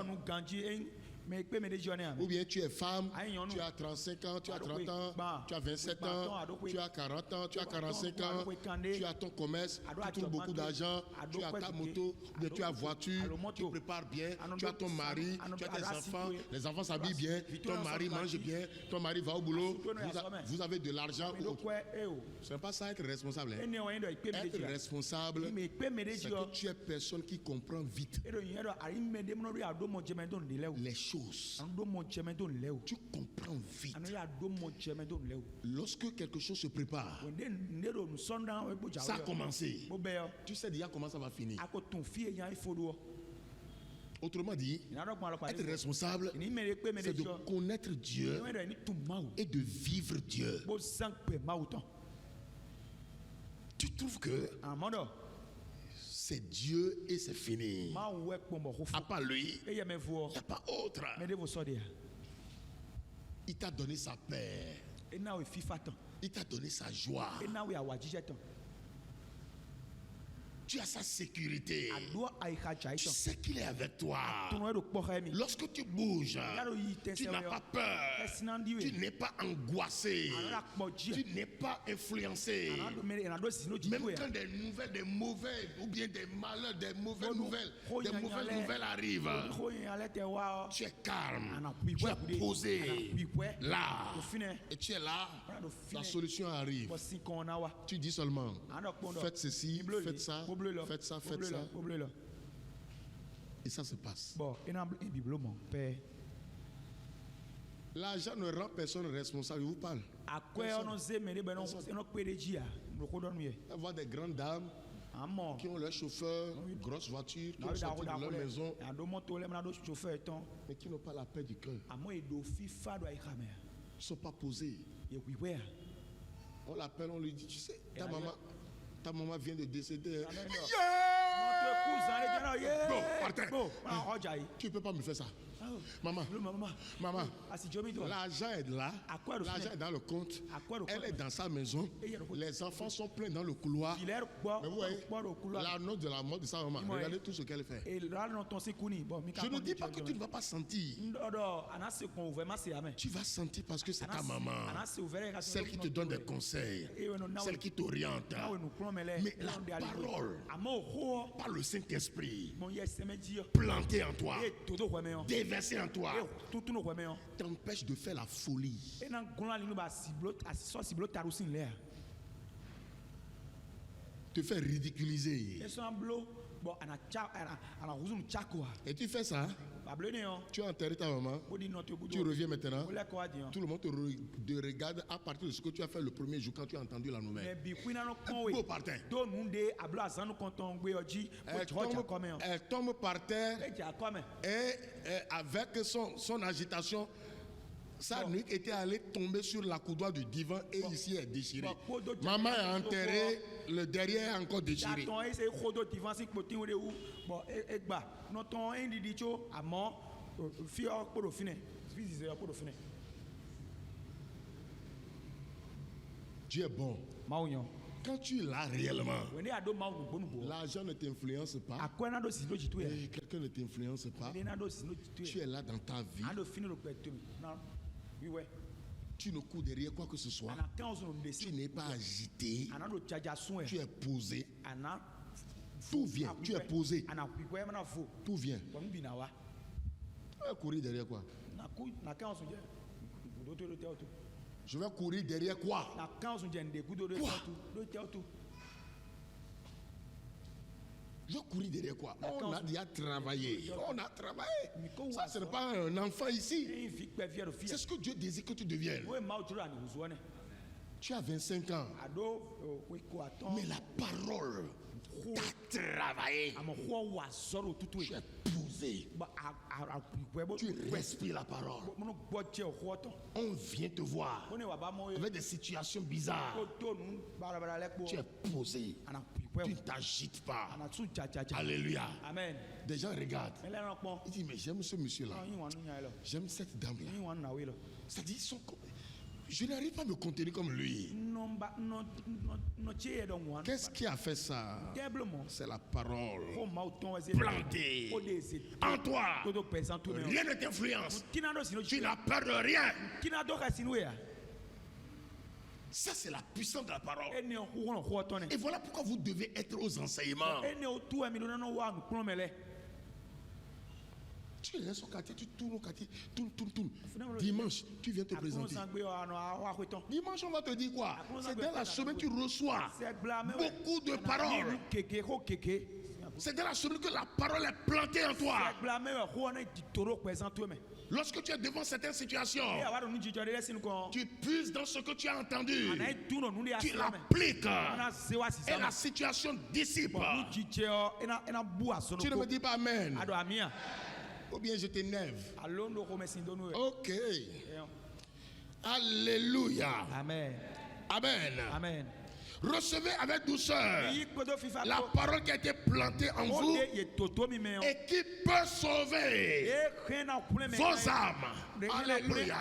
Ou bien tu es femme, tu as 35 ans, tu as 30 ans, tu as 27 ans, tu as 40 ans, tu as 45 ans, tu as ton commerce, tu trouves beaucoup d'argent, tu as ta moto, tu as voiture, tu prépares bien, tu as ton mari, tu as tes enfants, les enfants s'habillent bien, ton mari mange bien, ton mari va au boulot, vous avez de l'argent. Ce n'est pas ça être responsable. Être responsable, c'est que tu es personne qui comprend vite les choses. Tu comprends vite. Lorsque quelque chose se prépare, ça a commencé. Tu sais déjà comment ça va finir. Autrement dit, être responsable, c'est de connaître Dieu et de vivre Dieu. Tu trouves que c'est Dieu et c'est fini. À part lui, il n'y a pas autre. Il t'a donné sa paix. Il t'a donné sa joie. Tu as sa sécurité. Tu sais qu'il est avec toi. Lorsque tu bouges, tu n'as pas peur. Tu n'es pas angoissé. Tu n'es pas influencé. Même quand des nouvelles, des mauvais, ou bien des malheurs, des mauvaises nouvelles arrivent, tu es calme. Tu es posé là. Et tu es là. La solution arrive. Tu dis seulement, faites ceci, faites ça. Faites ça. Et ça se passe. L'argent ne rend personne responsable. Je vous parle. Avoir des grandes dames qui ont leur chauffeur, une grosse voiture, qui ont sorti de leur maison, mais qui n'ont pas la paix du cœur. Ils ne sont pas posés. On l'appelle, on lui dit, tu sais, ta maman vient de décéder. Tu ne peux pas me faire ça. Maman, l'argent est là, l'argent est dans le compte, elle est dans sa maison, les enfants sont pleins dans le couloir. Mais vous voyez, la note de la mort de sa maman, regardez tout ce qu'elle fait. Je ne dis pas que tu ne vas pas sentir. Tu vas sentir parce que c'est ta maman, celle qui te donne des conseils, celle qui t'oriente. Mais la parole, par le Saint-Esprit, plantée en toi, déversée en toi, t'empêche de faire la folie. Te faire ridiculiser. Et tu fais ça, tu as enterré ta maman, tu reviens maintenant, tout le monde te regarde à partir de ce que tu as fait le premier jour quand tu as entendu la nouvelle. Beau par terre. Elle tombe par terre et avec son agitation, sa nuque était allée tomber sur la coudoir du divan et ici est déchirée. Maman est enterrée, le derrière est encore déchiré. Dieu est bon. Quand tu l'as réellement, l'argent ne t'influence pas, quelqu'un ne t'influence pas, tu es là dans ta vie. Tu ne cours derrière quoi que ce soit. Tu n'es pas agité. Tu es posé. Tout vient. Tu es posé. Tout vient. Tu vas courir derrière quoi? Je vais courir derrière quoi? Je couris derrière quoi? On a déjà travaillé. On a travaillé. Ça, ce n'est pas un enfant ici. C'est ce que Dieu désire que tu deviennes. Tu as 25 ans. Mais la parole t'a travaillé. Tu es posé. Tu respires la parole. On vient te voir avec des situations bizarres. Tu es posé. Tu ne t'agites pas. Alléluia. Amen. Des gens regardent. Ils disent, mais j'aime ce monsieur-là. J'aime cette dame-là. C'est-à-dire, je n'arrive pas à me contenir comme lui. Qu'est-ce qui a fait ça? C'est la parole plantée en toi. Rien ne t'influence. Tu n'as peur de rien. Ça, c'est la puissance de la parole. Et voilà pourquoi vous devez être aux enseignements. Tu restes au quartier, tu tournes au quartier, tourne. Dimanche, tu viens te présenter. Dimanche, on va te dire quoi? C'est dans la semaine que tu reçois beaucoup de paroles. C'est dans la semaine que la parole est plantée en toi. Lorsque tu es devant certaines situations, tu puisses dans ce que tu as entendu. Tu l'appliques. Et la situation dissipe. Tu ne me dis pas amen. Ou bien je t'énerve. Ok. Alléluia. Amen. Amen. Amen. Recevez avec douceur la parole qui a été plantée en vous et qui peut sauver vos âmes. Alléluia.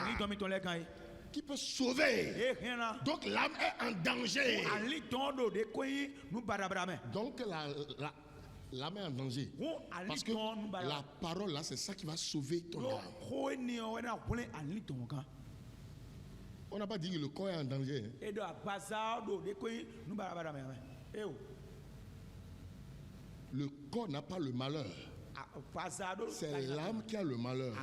Qui peut sauver. Donc l'âme est en danger. Donc l'âme est en danger. Parce que la parole là, c'est ça qui va sauver ton âme. On n'a pas dit que le corps est en danger. Le corps n'a pas le malheur. C'est l'âme qui a le malheur.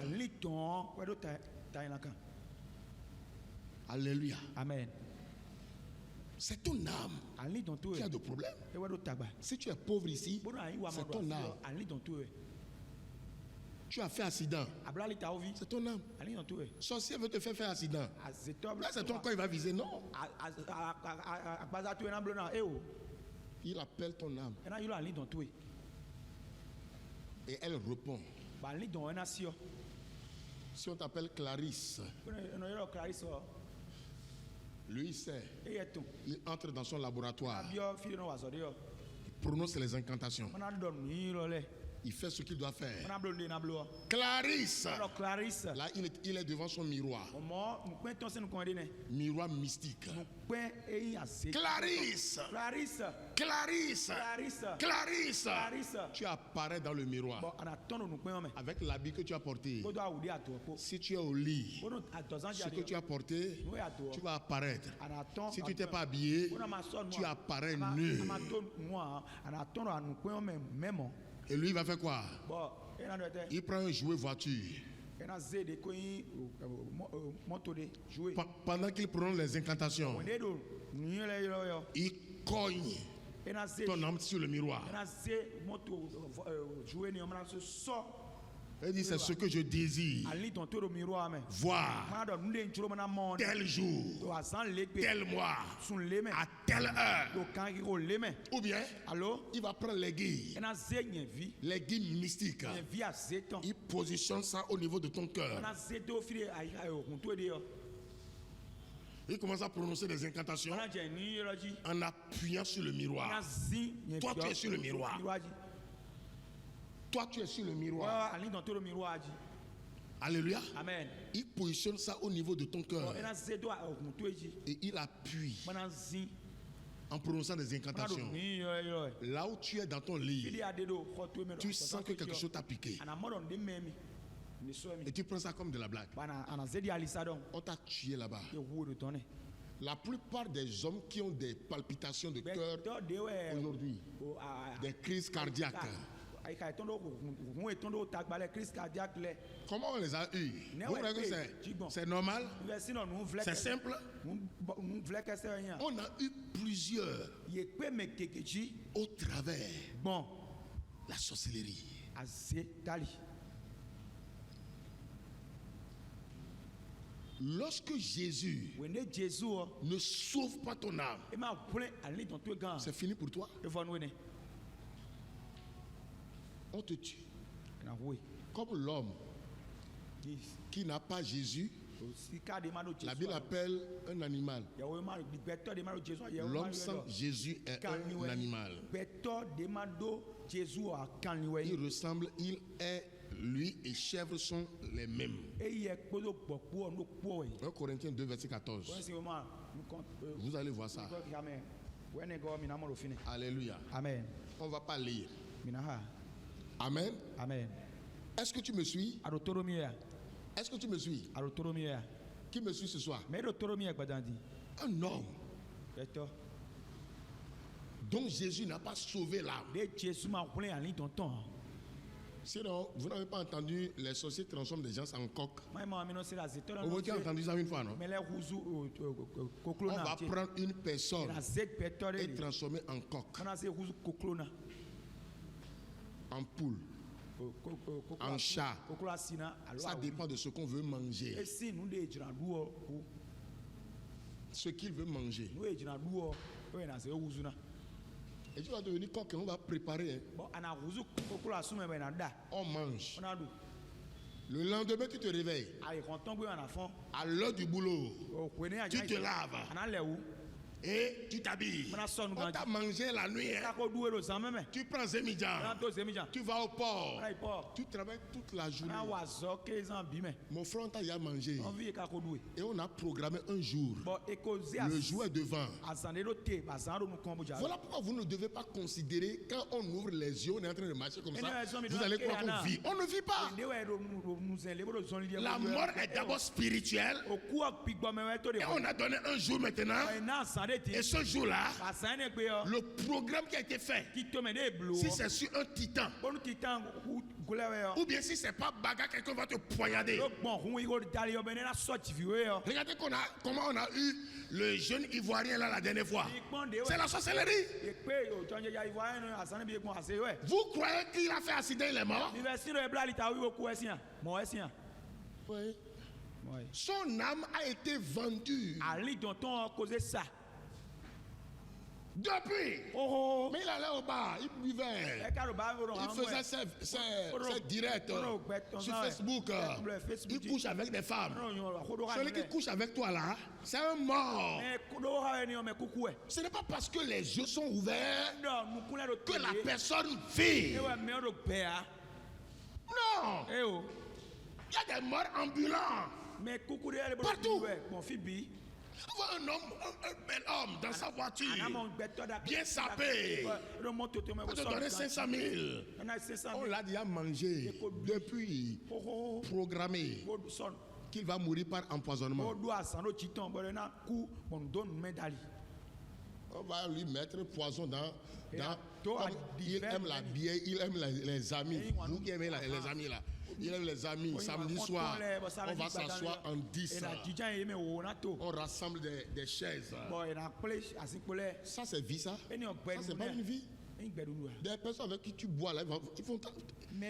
Alléluia. Amen. C'est ton âme qui a des problèmes. Si tu es pauvre ici, c'est ton âme. Tu as fait accident. C'est ton âme. Sorcier veut te faire accident. Là, c'est ton corps, il va viser. Non. Il appelle ton âme. Et elle répond. Si on t'appelle Clarisse, lui, il sait. Il entre dans son laboratoire. Il prononce les incantations. Il fait ce qu'il doit faire. Clarisse. Là, il est devant son miroir. Miroir mystique. Clarisse. Tu apparais dans le miroir avec l'habit que tu as porté. Si tu es au lit, ce que tu as porté, tu vas apparaître. Si tu n'étais pas habillé, tu apparais nu. Et lui, il va faire quoi? Il prend un jouet voiture. Pendant qu'il prononce les incantations, il cogne ton âme sur le miroir. Il dit, c'est ce que je désire. Voir tel jour, tel mois, à telle heure. Ou bien, il va prendre les guides mystiques. Il positionne ça au niveau de ton cœur. Il commence à prononcer des incantations en appuyant sur le miroir. Toi, tu es sur le miroir. Toi, tu es sur le miroir. Alléluia. Amen. Il positionne ça au niveau de ton cœur. Et il appuie en prononçant des incantations. Là où tu es dans ton lit, tu sens que quelque chose t'a piqué. Et tu prends ça comme de la blague. On t'a tué là-bas. La plupart des hommes qui ont des palpitations de cœur aujourd'hui, des crises cardiaques, comment on les a eu? Vous voyez que c'est normal? C'est simple? On a eu plusieurs au travers la sorcellerie. Lorsque Jésus ne sauve pas ton âme, c'est fini pour toi. On te tue. Comme l'homme qui n'a pas Jésus, la Bible appelle un animal. L'homme sans Jésus est un animal. Il ressemble, il est, lui et chèvre sont les mêmes. 1 Corinthiens 2, verset 14. Vous allez voir ça. Alléluia. Amen. On ne va pas lire. Amen. Amen. Est-ce que tu me suis? Est-ce que tu me suis? Qui me suit ce soir? Un homme dont Jésus n'a pas sauvé l'âme. Sinon, vous n'avez pas entendu les sorciers transforment des gens en coq. Vous avez entendu ça une fois, non? On va prendre une personne et transformer en coq, en poule, en chat. Ça dépend de ce qu'on veut manger. Ce qu'il veut manger. Et tu vas devenir coq et on va préparer. On mange. Le lendemain, tu te réveilles. À l'heure du boulot, tu te laves. Et tu t'habilles. On t'a mangé la nuit. Tu prends Zémidjan. Tu vas au port. Tu travailles toute la journée. Mon frère, on t'a déjà mangé. Et on a programmé un jour. Le jour est devant. Voilà pourquoi vous ne devez pas considérer quand on ouvre les yeux, on est en train de marcher comme ça. Vous allez croire qu'on vit. On ne vit pas. La mort est d'abord spirituelle. Et on a donné un jour maintenant. Et ce jour-là, le programme qui a été fait, si c'est sur un titan, ou bien si c'est pas bagarre, quelqu'un va te poignarder. Regardez comment on a eu le jeune Ivoirien là la dernière fois. C'est la sorcellerie. Vous croyez qu'il a fait accident, il est mort? Oui. Son âme a été vendue. Depuis, mais il allait au bar, il buvait, il faisait ses directs sur Facebook, il couche avec des femmes. Celui qui couche avec toi là, c'est un mort. Ce n'est pas parce que les yeux sont ouverts que la personne vit. Non, il y a des morts ambulants partout. Un homme, un bel homme dans sa voiture, bien sapé, on te donner 500 000. On l'a déjà mangé depuis, programmé qu'il va mourir par empoisonnement. On va lui mettre poison dans il aime la bière, il aime les amis. Vous qui aimez les amis là. Il aime les amis. Samedi soir, on va s'asseoir en 10. On rassemble des chaises. Ça, c'est vie, ça? Ça, c'est pas une vie. Des personnes avec qui tu bois là,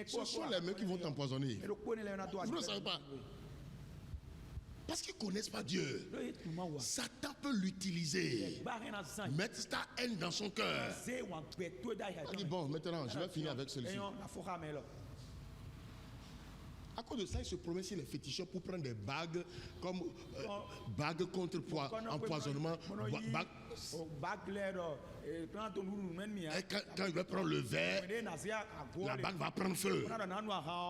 ce sont les mêmes qui vont t'empoisonner. Vous ne savez pas. Parce qu'ils ne connaissent pas Dieu. Satan peut l'utiliser. Mettre ta haine dans son cœur. Il dit, bon, maintenant, je vais finir avec celui-ci. À cause de ça, il se promet sur les féticheurs pour prendre des bagues comme bagues contre empoisonnement. Et quand il va prendre le verre, la bague va prendre feu.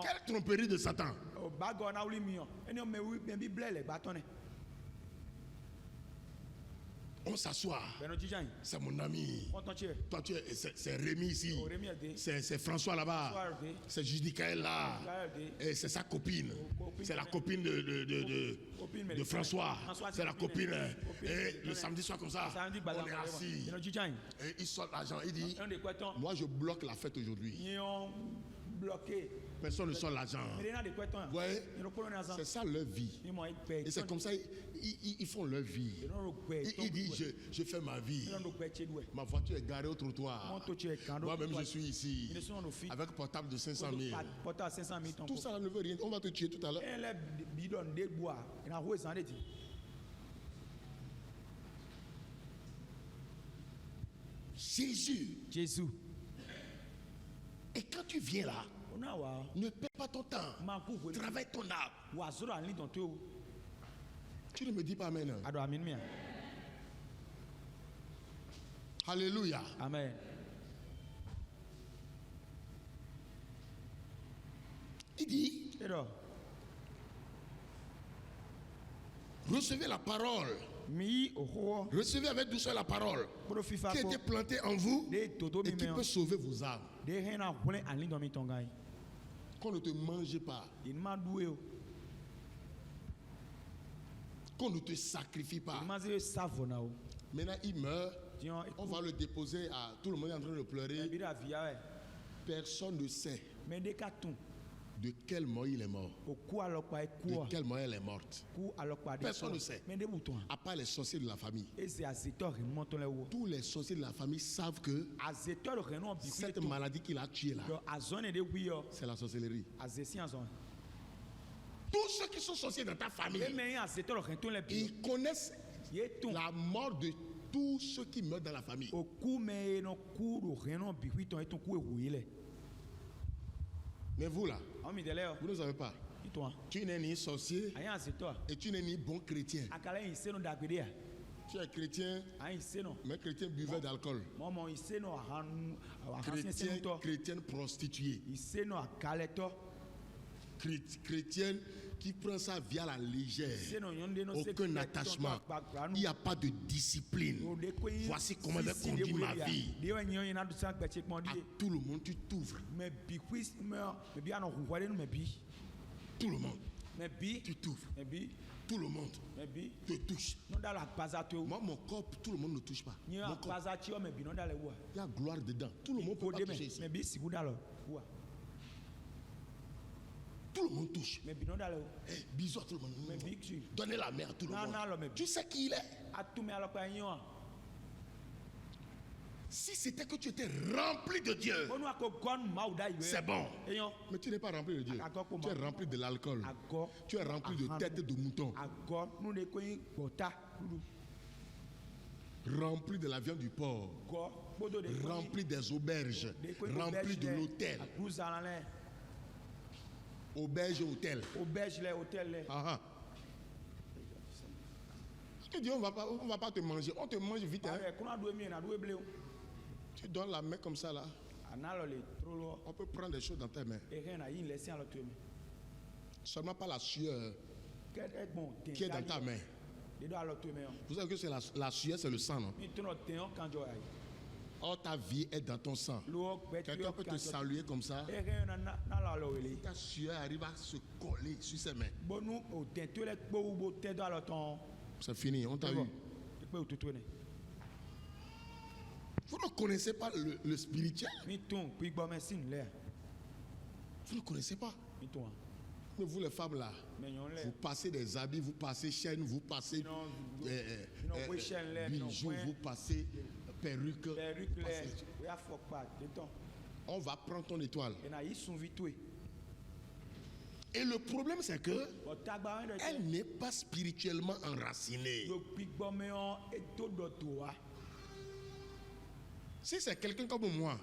Quelle tromperie de Satan! On s'assoit. C'est mon ami. Toi, c'est Rémi ici. C'est François là-bas. C'est Judicaël là. Et c'est sa copine. C'est la copine de François. C'est la copine. Et le samedi soir comme ça, on est assis. Et il sort l'argent. Il dit, moi je bloque la fête aujourd'hui. Personne ne sort l'argent. Vous voyez, c'est ça leur vie. Et c'est comme ça ils font leur vie. Ils disent je fais ma vie. Ma voiture est garée au trottoir. Moi-même je suis ici avec portable de 500 000. Tout ça ne veut rien. On va te tuer tout à l'heure. Jésus. Et quand tu viens là, ne perds pas ton temps. Travaille ton âme. Tu ne me dis pas amen. Alléluia. Amen. Il dit, recevez la parole. Recevez avec douceur la parole qui a été plantée en vous et qui peut sauver vos âmes. Qu'on ne te mange pas. Qu'on ne te sacrifie pas. Maintenant il meurt. On va le déposer à tout le monde est en train de pleurer. Personne ne sait de quel mort il est mort. De quel mort elle est morte. Personne ne sait. À part les sorciers de la famille. Tous les sorciers de la famille savent que cette maladie qu'il a tuée là, c'est la sorcellerie. Tous ceux qui sont sorciers dans ta famille, ils connaissent la mort de tous ceux qui meurent dans la famille. Mais vous là, vous ne savez pas. Tu n'es ni sorcier et tu n'es ni bon chrétien. Tu es chrétien, mais chrétien buveur d'alcool. Chrétienne prostituée. Chrétienne qui prend sa vie à la légère. Aucun attachement. Il n'y a pas de discipline. Voici comment je vais conduire ma vie. À tout le monde, tu t'ouvres. Tout le monde. Tu t'ouvres. Tout le monde te touche. Moi, mon corps, tout le monde ne touche pas. Mon corps, il y a gloire dedans. Tout le monde peut pas toucher ici. Tout le monde touche. Bisous à tout le monde. Donnez la main à tout le monde. Tu sais qui il est. Si c'était que tu étais rempli de Dieu, c'est bon. Mais tu n'es pas rempli de Dieu. Tu es rempli de l'alcool. Tu es rempli de tête de mouton. Rempli de la viande du porc. Rempli des auberges. Rempli de l'hôtel. Auberge hôtel. Tu dis on va pas te manger. On te mange vite. Hein? Tu donnes la main comme ça là. On peut prendre des choses dans tes mains. Seulement pas la sueur qui est dans ta main. Vous savez que c'est la sueur, c'est le sang, non? Or ta vie est dans ton sang. Quelqu'un peut te saluer comme ça. Ta sueur arrive à se coller sur ses mains. C'est fini, on t'a eu. Vous ne connaissez pas le spirituel. Vous ne connaissez pas. Mais vous les femmes là, vous passez des habits, vous passez chaînes, vous passez bijoux, vous passez perruque. On va prendre ton étoile. Et le problème c'est que elle n'est pas spirituellement enracinée. Si c'est quelqu'un comme moi,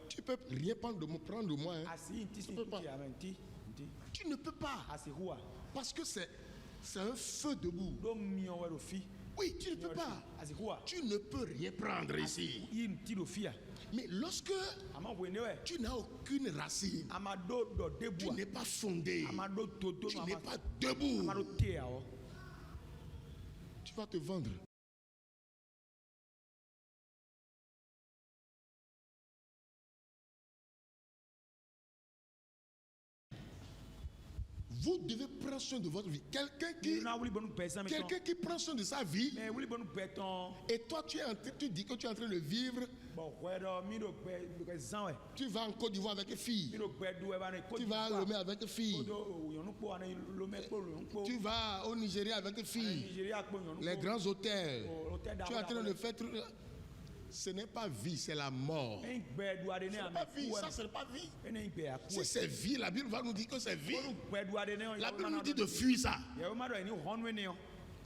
tu peux rien prendre de moi. Hein. Tu peux pas. Tu ne peux pas. Parce que c'est un feu debout. Oui, tu ne peux pas. Tu ne peux rien prendre ici. Mais lorsque tu n'as aucune racine, tu n'es pas fondé, tu n'es pas debout, tu vas te vendre. Vous devez prendre soin de votre vie. Quelqu'un qui prend soin de sa vie. Et toi, tu dis que tu es en train de vivre. Tu vas en Côte d'Ivoire avec une fille. Tu vas à Lomé avec une fille. Tu vas au Nigeria avec une fille. Les grands hôtels. Tu es en train de faire tout. Ce n'est pas vie, c'est la mort. Ce n'est pas vie, ça c'est pas vie. Si c'est vie, la Bible va nous dire que c'est vie. La Bible nous dit de fuir ça.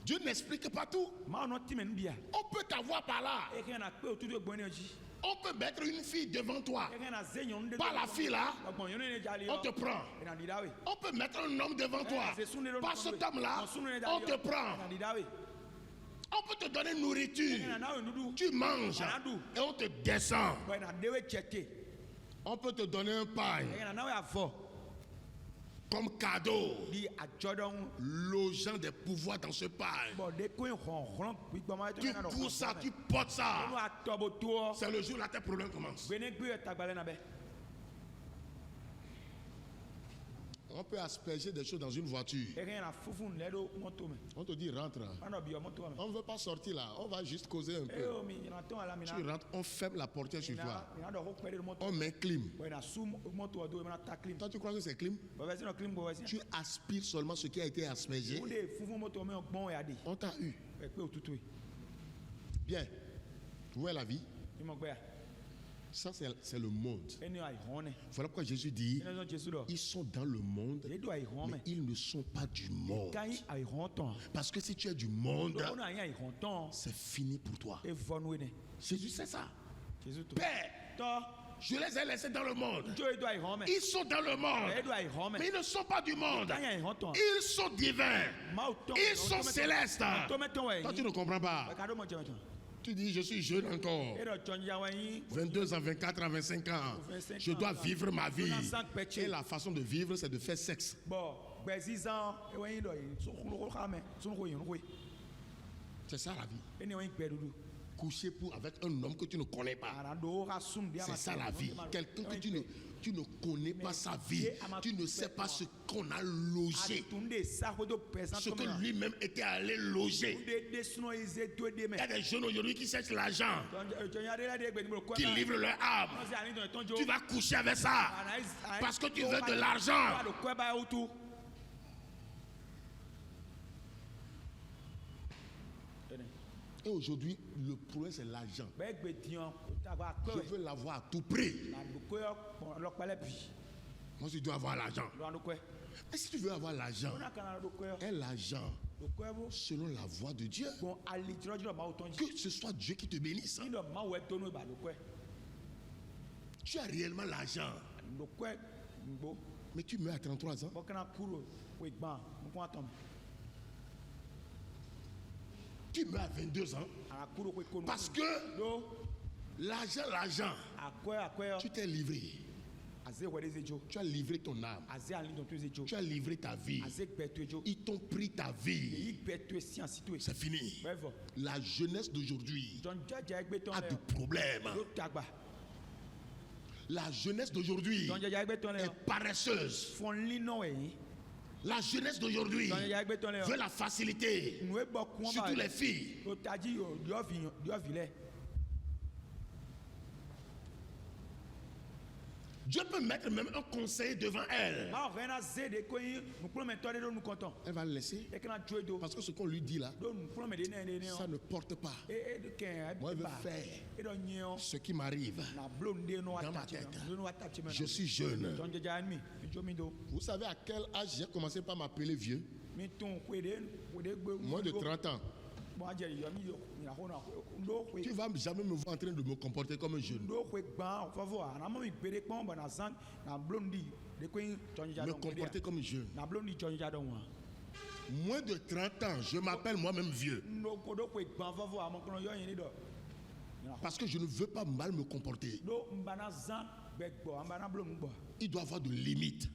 Dieu n'explique pas tout. On peut t'avoir par là. On peut mettre une fille devant toi. Pas la fille là, on te prend. On peut mettre un homme devant toi. Pas cet homme là, on te prend. On peut te donner nourriture. Tu manges et on te descend. On peut te donner un pain comme cadeau, logeant des pouvoirs dans ce pain. Tu pousses ça, tu portes ça. C'est le jour où tes problèmes commencent. On peut asperger des choses dans une voiture. On te dit rentre. On ne veut pas sortir là. On va juste causer un peu. Tu rentres, on ferme la portière sur toi. On met clim. Toi, tu crois que c'est clim? Tu aspires seulement ce qui a été aspergé. On t'a eu. Bien. Où est la vie? Ça, c'est le monde. Voilà pourquoi Jésus dit, ils sont dans le monde, mais ils ne sont pas du monde. Parce que si tu es du monde, c'est fini pour toi. Jésus sait ça. Père, je les ai laissés dans le monde. Ils sont dans le monde, mais ils ne sont pas du monde. Ils sont divins. Ils sont célestes. Toi, tu ne comprends pas. Tu dis, je suis jeune encore. 22 ans, 24 ans, 25 ans. Je dois vivre ma vie. Et la façon de vivre, c'est de faire sexe. C'est ça la vie. Coucher avec un homme que tu ne connais pas. C'est ça la vie. Quelqu'un que tu ne connais pas sa vie. Tu ne sais pas ce qu'on a logé. Ce que lui-même était allé loger. Il y a des jeunes aujourd'hui qui cherchent l'argent. Qui livrent leur âme. Tu vas coucher avec ça. Parce que tu veux de l'argent. Et aujourd'hui, le problème c'est l'argent. Je veux l'avoir à tout prix. Moi, je dois avoir l'argent. Et si tu veux avoir l'argent, et l'argent, selon la voie de Dieu, que ce soit Dieu qui te bénisse. Tu as réellement l'argent. Mais tu meurs à 33 ans. Tu meurs à 22 ans. Parce que l'argent, tu t'es livré. Tu as livré ton âme. Tu as livré ta vie. Ils t'ont pris ta vie. C'est fini. La jeunesse d'aujourd'hui a des problèmes. La jeunesse d'aujourd'hui est paresseuse. La jeunesse d'aujourd'hui veut la facilité. Surtout les filles. Dieu peut mettre même un conseiller devant elle. Elle va le laisser. Parce que ce qu'on lui dit là, ça ne porte pas. Moi, je veux faire ce qui m'arrive dans ma tête. Je suis jeune. Vous savez à quel âge j'ai commencé par m'appeler vieux? Moins de 30 ans. Tu vas jamais me voir en train de me comporter comme un jeune. Me comporter comme un jeune. Moins de 30 ans, je m'appelle moi-même vieux. Parce que je ne veux pas mal me comporter. Il doit y avoir de limites.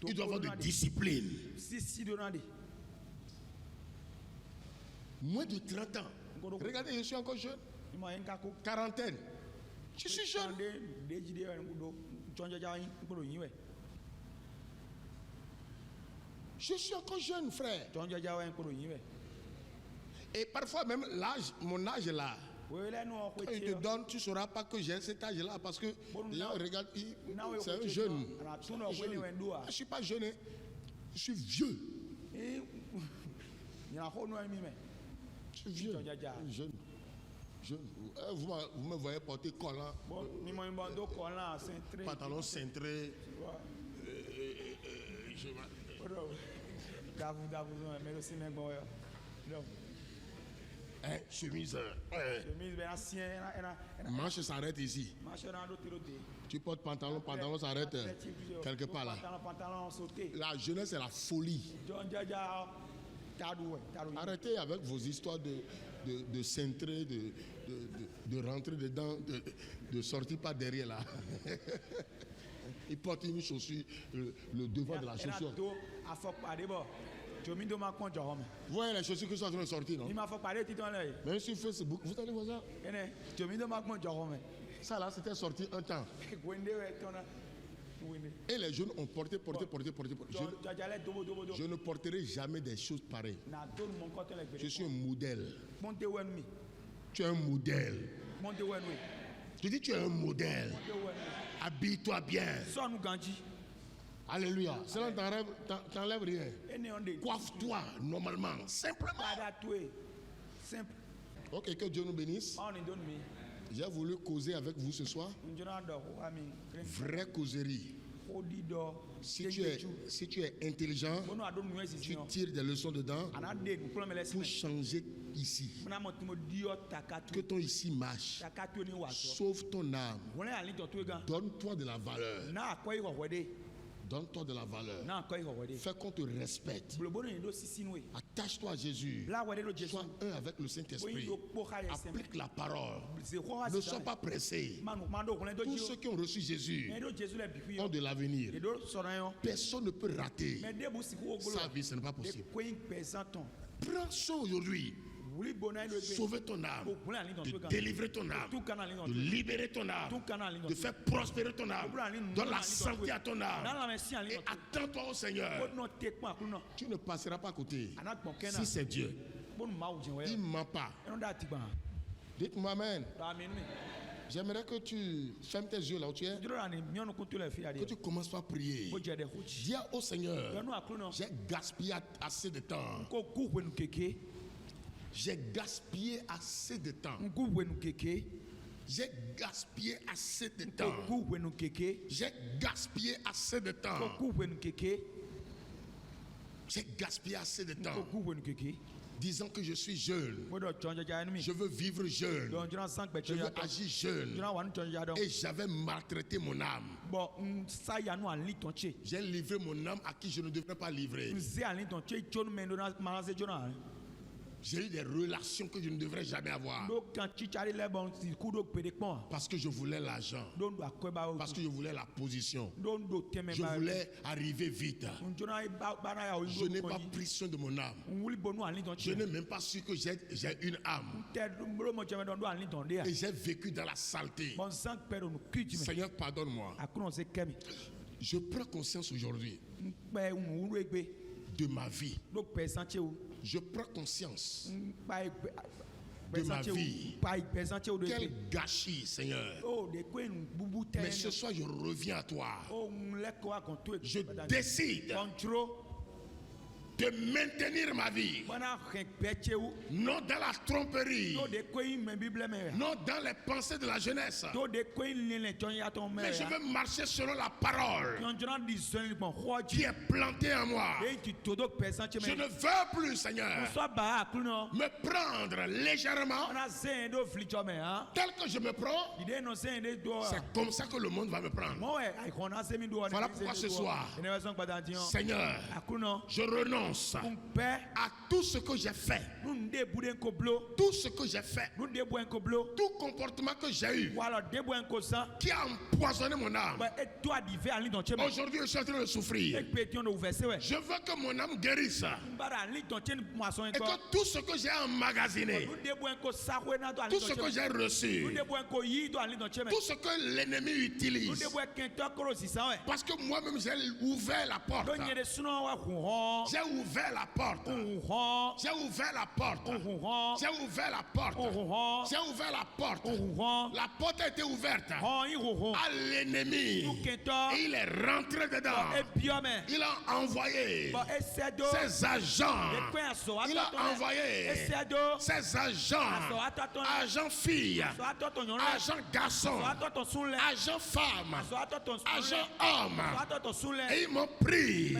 Il doit y avoir de discipline. Moins de 30 ans. Regardez, je suis encore jeune. Quarantaine. Je suis jeune. Je suis encore jeune, frère. Et parfois même mon âge est là. Quand il te donne, tu ne sauras pas que j'ai cet âge-là parce que là, regarde, c'est un jeune. Je ne suis pas jeune, je suis vieux. Je suis vieux, jeune. Vous me voyez porter collant, pantalon cintré. Chemise. Manche s'arrête ici. Tu portes pantalon s'arrête quelque part là. La jeunesse c'est la folie. Arrêtez avec vos histoires de cintrer, de rentrer dedans, de sortir par derrière là. Il porte une chaussure, le devant de la chaussure. Vous voyez les chaussures qui sont en train de sortir, non? Même sur Facebook, vous allez voir ça. Ça là, c'était sorti un temps. Et les jeunes ont porté. Je ne porterai jamais des choses pareilles. Je suis un modèle. Tu es un modèle. Je dis tu es un modèle. Habille-toi bien. Alléluia. Cela t'enlève rien. Coiffe-toi normalement, simplement. Ok, que Dieu nous bénisse. J'ai voulu causer avec vous ce soir. Vraie causerie. Si tu es intelligent, tu tires des leçons dedans pour changer ici. Que ton ici marche. Sauve ton âme. Donne-toi de la valeur. Donne-toi de la valeur. Fais qu'on te respecte. Attache-toi à Jésus. Sois un avec le Saint-Esprit. Applique la parole. Ne sois pas pressé. Tous ceux qui ont reçu Jésus ont de l'avenir. Personne ne peut rater sa vie, ce n'est pas possible. Prends soin aujourd'hui. Sauver ton âme, de délivrer ton âme, de libérer ton âme, de faire prospérer ton âme, donne la santé à ton âme et attends-toi au Seigneur. Tu ne passeras pas à côté. Si c'est Dieu, il ne ment pas. Dites-moi Amen. J'aimerais que tu fermes tes yeux là où tu es, que tu commences par prier. Dis au Seigneur, j'ai gaspillé assez de temps. J'ai gaspillé assez de temps. J'ai gaspillé assez de temps. J'ai gaspillé assez de temps. J'ai gaspillé assez de temps. Disant que je suis jeune. Je veux vivre jeune. Je veux agir jeune. Et j'avais maltraité mon âme. J'ai livré mon âme à qui je ne devrais pas livrer. J'ai eu des relations que je ne devrais jamais avoir. Parce que je voulais l'argent. Parce que je voulais la position. Je voulais arriver vite. Je n'ai pas pris soin de mon âme. Je n'ai même pas su que j'ai une âme. Et j'ai vécu dans la saleté. Seigneur, pardonne-moi. Je prends conscience aujourd'hui de ma vie. Je prends conscience de ma vie. Quel gâchis, Seigneur. Mais ce soir, je reviens à toi. Je décide de maintenir ma vie. Non dans la tromperie. Non dans les pensées de la jeunesse. Mais je veux marcher selon la parole qui est plantée en moi. Je ne veux plus, Seigneur, me prendre légèrement. Tel que je me prends, c'est comme ça que le monde va me prendre. Voilà pourquoi ce soir, Seigneur, je renonce référence à tout ce que j'ai fait. Tout ce que j'ai fait. Tout comportement que j'ai eu qui a empoisonné mon âme. Aujourd'hui, je suis en train de souffrir. Je veux que mon âme guérisse. Et que tout ce que j'ai emmagasiné, tout ce que j'ai reçu, tout ce que l'ennemi utilise, parce que moi-même j'ai ouvert la porte. J'ai ouvert la porte. J'ai ouvert la porte. J'ai ouvert la porte. J'ai ouvert la porte. La porte a été ouverte à l'ennemi. Et il est rentré dedans. Il a envoyé ses agents. Il a envoyé ses agents. Agents filles. Agents garçons. Agents femmes. Agents hommes. Et ils m'ont pris.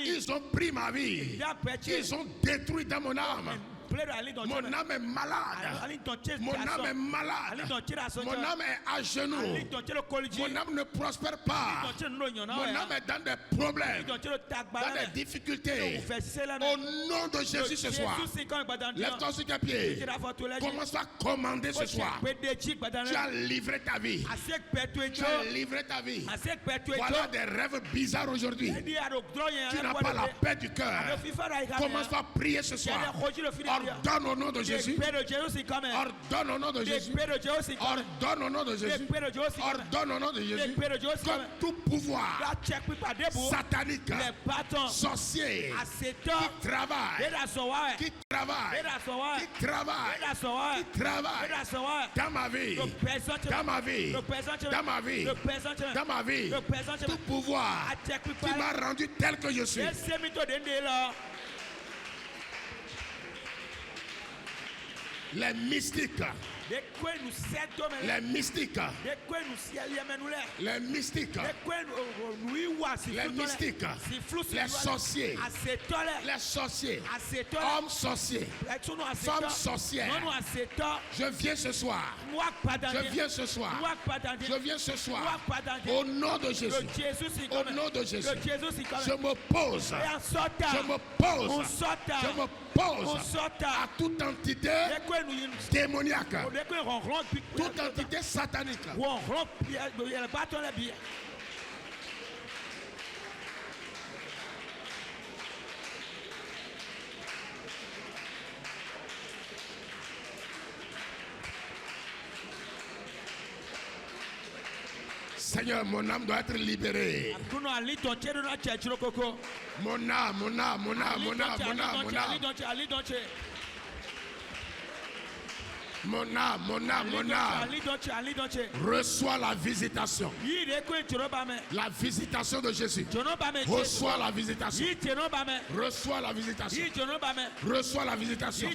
Ils ont pris ma vie. Ils ont détruit dans mon âme. Mon âme est malade. Mon âme est malade. Mon âme est à genoux. Mon âme ne prospère pas. Mon âme est dans des problèmes, dans des difficultés. Au nom de Jésus ce soir, lève-toi sur tes pieds. Commence à commander ce soir. Tu as livré ta vie. Tu as livré ta vie. Voilà des rêves bizarres aujourd'hui. Tu n'as pas la paix du cœur. Commence à prier ce soir. Ordonne au nom de Jésus. Ordonne au nom de Jésus. Ordonne au nom de Jésus. Ordonne au nom de Jésus. Comme tout pouvoir satanique, sorcier, qui travaille dans ma vie, dans ma vie, dans ma vie, dans ma vie, tout pouvoir qui m'a rendu tel que je suis. Les mystiques. Les mystiques. Les mystiques. Les mystiques. Les sorciers. Les sorciers. Hommes sorciers. Femmes sorcières. Je viens ce soir. Je viens ce soir. Je viens ce soir. Au nom de Jésus. Au nom de Jésus. Je me pose. Je me pose. Je me pose à toute entité démoniaque, toute entité satanique. Seigneur, mon âme doit être libérée. Mon âme. Mon âme. Reçois la visitation. La visitation de Jésus. Reçois la visitation. Reçois la visitation. Reçois la visitation.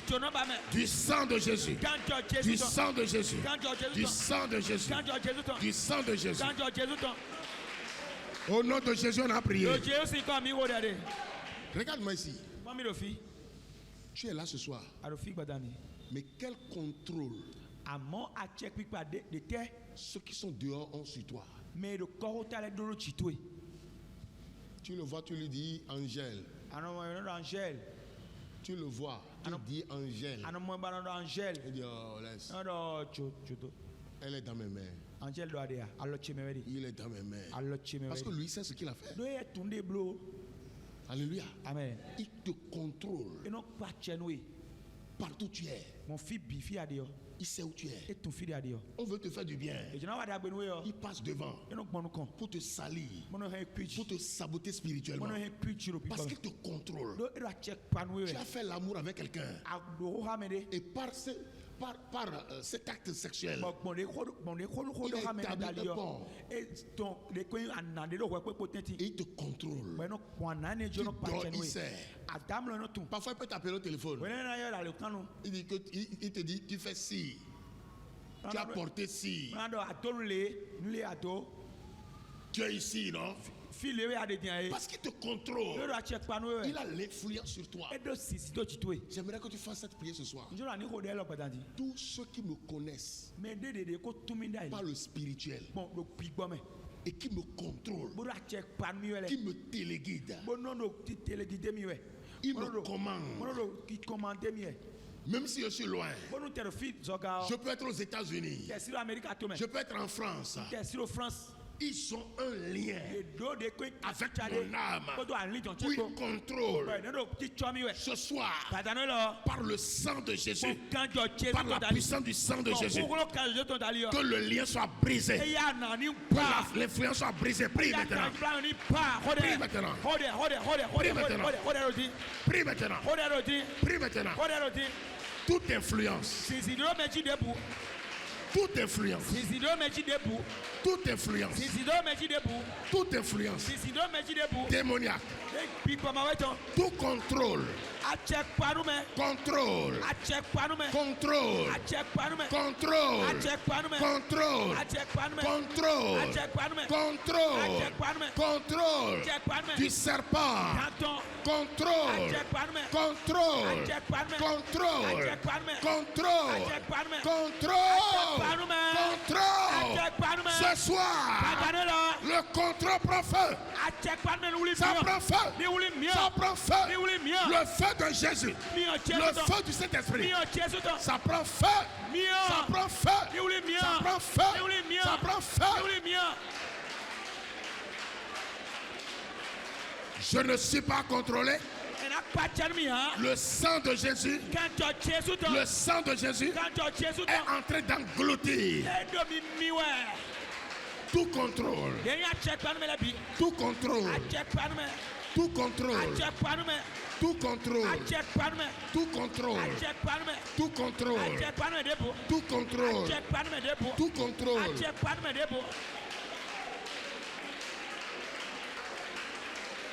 Du sang de Jésus. Du sang de Jésus. Du sang de Jésus. Du sang de Jésus. Au nom de Jésus, on a prié. Regarde-moi ici. Tu es là ce soir. Mais quel contrôle ceux qui sont dehors ont sur toi? Tu le vois, tu lui dis Angèle. Tu le vois, tu dis Angèle. Il dit oh, laisse. Elle est dans mes mains. Il est dans mes mains. Parce que lui sait ce qu'il a fait. Alléluia. Amen. Il te contrôle. Partout où tu es. Il sait où tu es. On veut te faire du bien. Il passe devant pour te salir, pour te saboter spirituellement. Parce qu'il te contrôle. Tu as fait l'amour avec quelqu'un. Et par cet acte sexuel, il a établi un pont. Et il te contrôle. Tu dors, il sait. Parfois, il peut t'appeler au téléphone. Il te dit, tu fais ci. Tu as porté ci. Tu es ici, non? Parce qu'il te contrôle. Il a l'influence sur toi. J'aimerais que tu fasses cette prière ce soir. Tous ceux qui me connaissent par le spirituel et qui me contrôlent, qui me téléguident, Il me commande. Même si je suis loin, je peux être aux États-Unis, je peux être en France. Ils ont un lien avec mon âme où ils contrôlent. Ce soir, par le sang de Jésus, par la puissance du sang de Jésus, que le lien soit brisé, que l'influence soit brisée. Prie maintenant. Prie maintenant. Prie maintenant. Prie maintenant. Prie maintenant. Toute influence. Toute influence. Toute influence. Toute influence démoniaque. Tout contrôle. Contrôle. Contrôle. Contrôle. Contrôle. Contrôle. Contrôle. Du serpent. Contrôle. Contrôle. Contrôle. Contrôle. Contrôle. Ce soir, le contrôle prend feu. Ça prend feu. Ça prend feu. Le feu de Jésus. Le feu du Saint-Esprit. Ça prend feu. Ça prend feu. Ça prend feu. Ça prend feu. Je ne suis pas contrôlé. Le sang de Jésus, le sang de Jésus est en train d'engloutir tout contrôle. Tout contrôle. Tout contrôle. Tout contrôle. Tout contrôle. Tout contrôle. Tout contrôle. Tout contrôle.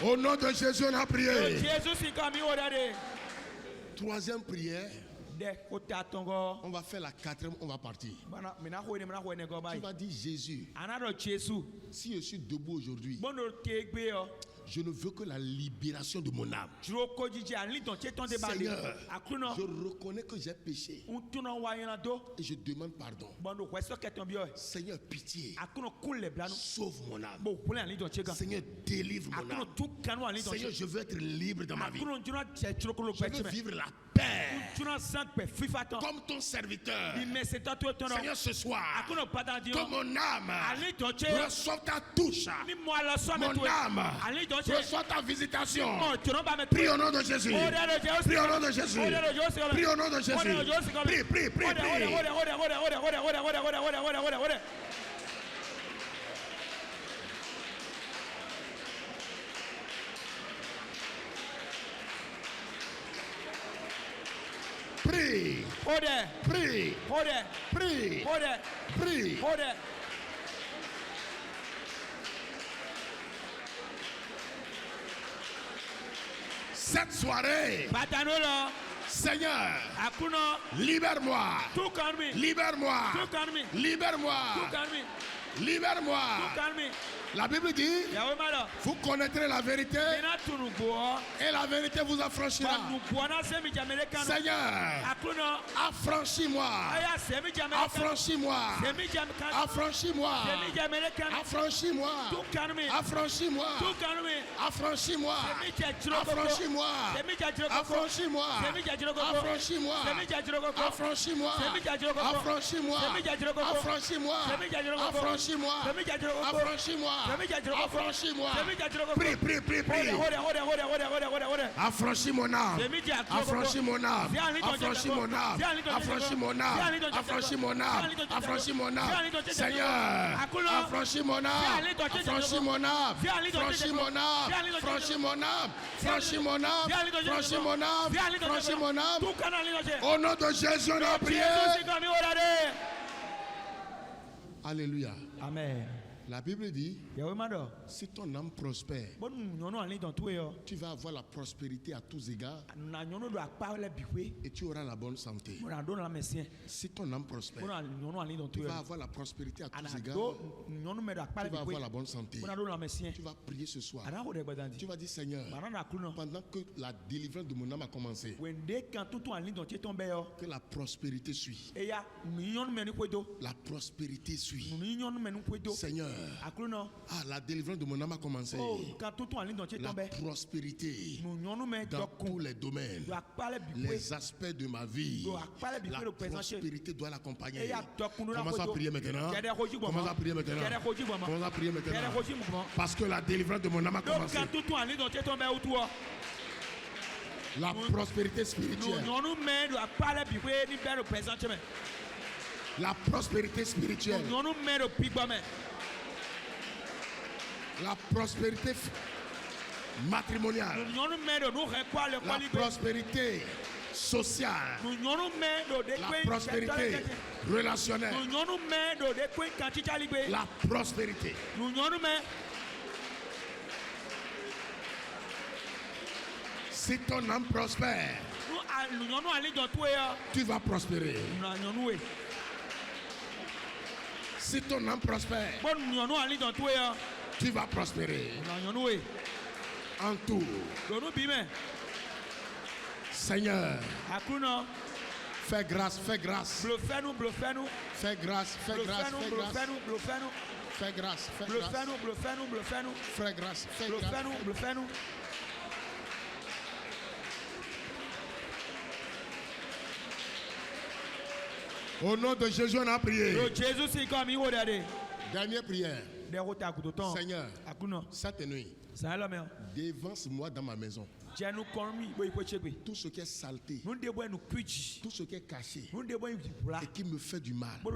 Au nom de Jésus, on a prié. Troisième prière. On va faire la quatrième, on va partir. Tu vas dire Jésus, si je suis debout aujourd'hui, je ne veux que la libération de mon âme. Seigneur, je reconnais que j'ai péché et je demande pardon. Seigneur, pitié. Sauve mon âme. Seigneur, délivre mon âme. Seigneur, je veux être libre dans ma vie. Je veux vivre la paix comme ton serviteur. Seigneur, ce soir, que mon âme reçoive ta touche. Mon âme reçois ta visitation. Prie au nom de Jésus. Prie au nom de Jésus. Prie au nom de Jésus. Prie, prie, prie, prie. Prie. Prie. Prie. Prie. Cette soirée, Seigneur, libère-moi. Libère-moi. Libère-moi. Libère-moi. La Bible dit, vous connaîtrez la vérité et la vérité vous affranchira. Seigneur, affranchis-moi. Affranchis-moi. Affranchis-moi. Affranchis-moi. Affranchis-moi. Affranchis-moi. Affranchis-moi. Affranchis-moi. Affranchis-moi. Affranchis-moi. Affranchis-moi. Affranchis-moi. Affranchis-moi. Affranchis-moi. Affranchis-moi. Prie, prie, prie, prie. Affranchis mon âme. Affranchis mon âme. Affranchis mon âme. Affranchis mon âme. Affranchis mon âme. Affranchis mon âme. Seigneur, affranchis mon âme. Affranchis mon âme. Franchis mon âme. Franchis mon âme. Franchis mon âme. Franchis mon âme. Franchis mon âme. Au nom de Jésus, on a prié. Alléluia. Amen. La Bible dit, si ton âme prospère, tu vas avoir la prospérité à tous égards et tu auras la bonne santé. Si ton âme prospère, tu vas avoir la prospérité à tous égards, tu vas avoir la bonne santé. Tu vas prier ce soir. Tu vas dire, Seigneur, pendant que la délivrance de mon âme a commencé, que la prospérité suit. La prospérité suit. Seigneur, la délivrance de mon âme a commencé. La prospérité dans tous les domaines, les aspects de ma vie. La prospérité doit l'accompagner. Commence à prier maintenant. Commence à prier maintenant. Commence à prier maintenant. Parce que la délivrance de mon âme a commencé. La prospérité spirituelle. La prospérité spirituelle. La prospérité matrimoniale. La prospérité sociale. La prospérité relationnelle. La prospérité. Si ton âme prospère, tu vas prospérer. Si ton âme prospère, tu vas prospérer. En tout. Seigneur, fais grâce, fais grâce. Fais grâce, fais grâce, fais grâce. Fais grâce, fais grâce. Fais grâce, fais grâce. Au nom de Jésus, on a prié. Dernière prière. Seigneur, cette nuit, dévance-moi dans ma maison. Tout ce qui est saleté, tout ce qui est caché et qui me fait du mal, qui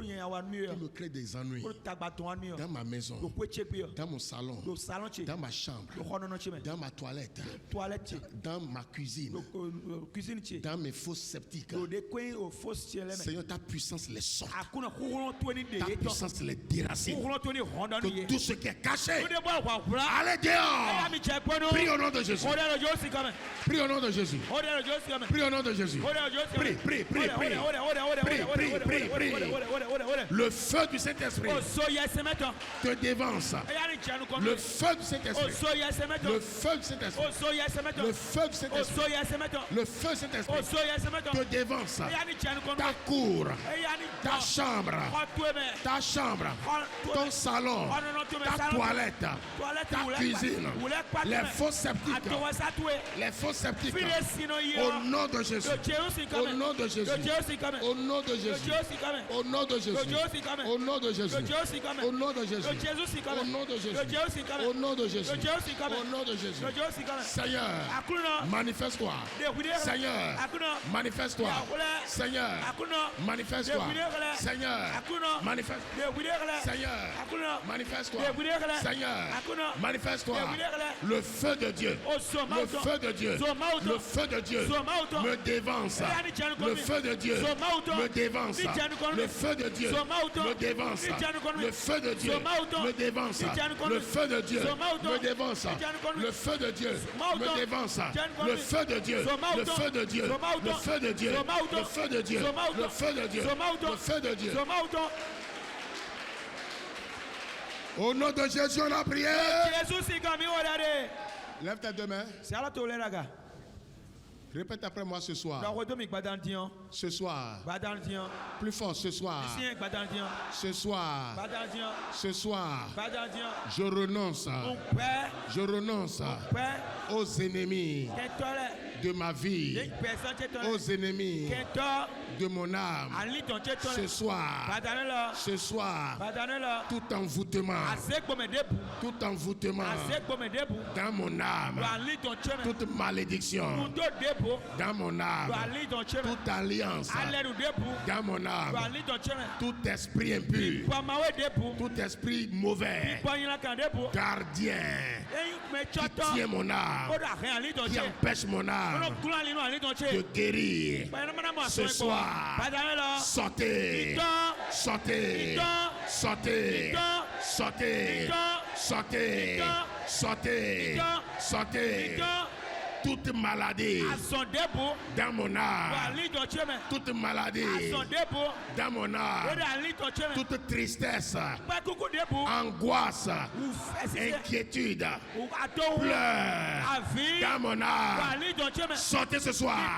me crée des ennuis dans ma maison, dans mon salon, dans ma chambre, dans ma toilette, dans ma cuisine, dans mes fosses sceptiques. Seigneur, ta puissance les sort. Ta puissance les déracine. Que tout ce qui est caché, allez dehors. Prie au nom de Jésus. Prie au nom de Jésus. Prie au nom de Jésus. Prie, prie, prie, prie. Prie, prie, prie, prie. Le feu du Saint-Esprit te dévance. Le feu du Saint-Esprit. Le feu du Saint-Esprit. Le feu du Saint-Esprit. Le feu du Saint-Esprit te dévance. Ta cour, ta chambre, ton salon, ta toilette, ta cuisine, les fosses sceptiques. Les fosses sceptiques. Au nom de Jésus. Au nom de Jésus. Au nom de Jésus. Au nom de Jésus. Au nom de Jésus. Au nom de Jésus. Au nom de Jésus. Au nom de Jésus. Au nom de Jésus. Seigneur, manifeste-toi. Seigneur, manifeste-toi. Seigneur, manifeste-toi. Seigneur, manifeste-toi. Seigneur, manifeste-toi. Seigneur, manifeste-toi. Le feu de Dieu. Le feu de Dieu. Le feu de Dieu me dévance. Le feu de Dieu me dévance. Le feu de Dieu me dévance. Le feu de Dieu me dévance. Le feu de Dieu me dévance. Le feu de Dieu me dévance. Le feu de Dieu. Le feu de Dieu. Le feu de Dieu. Le feu de Dieu. Le feu de Dieu. Le feu de Dieu. Au nom de Jésus, on a prié. Lève tes deux mains. Répète après moi ce soir. Ce soir. Plus fort ce soir. Ce soir. Ce soir. Je renonce. Je renonce aux ennemis de ma vie. Aux ennemis de mon âme. Ce soir. Ce soir. Tout envoûtement. Tout envoûtement dans mon âme. Toute malédiction dans mon âme, toute alliance dans mon âme, tout esprit impur, tout esprit mauvais, gardien qui tient mon âme, qui empêche mon âme de guérir. Ce soir, sortez, sortez, sortez, sortez, sortez, sortez, sortez. Toute maladie dans mon âme, toute maladie dans mon âme, toute tristesse, angoisse, inquiétude, pleurs dans mon âme, sortez ce soir,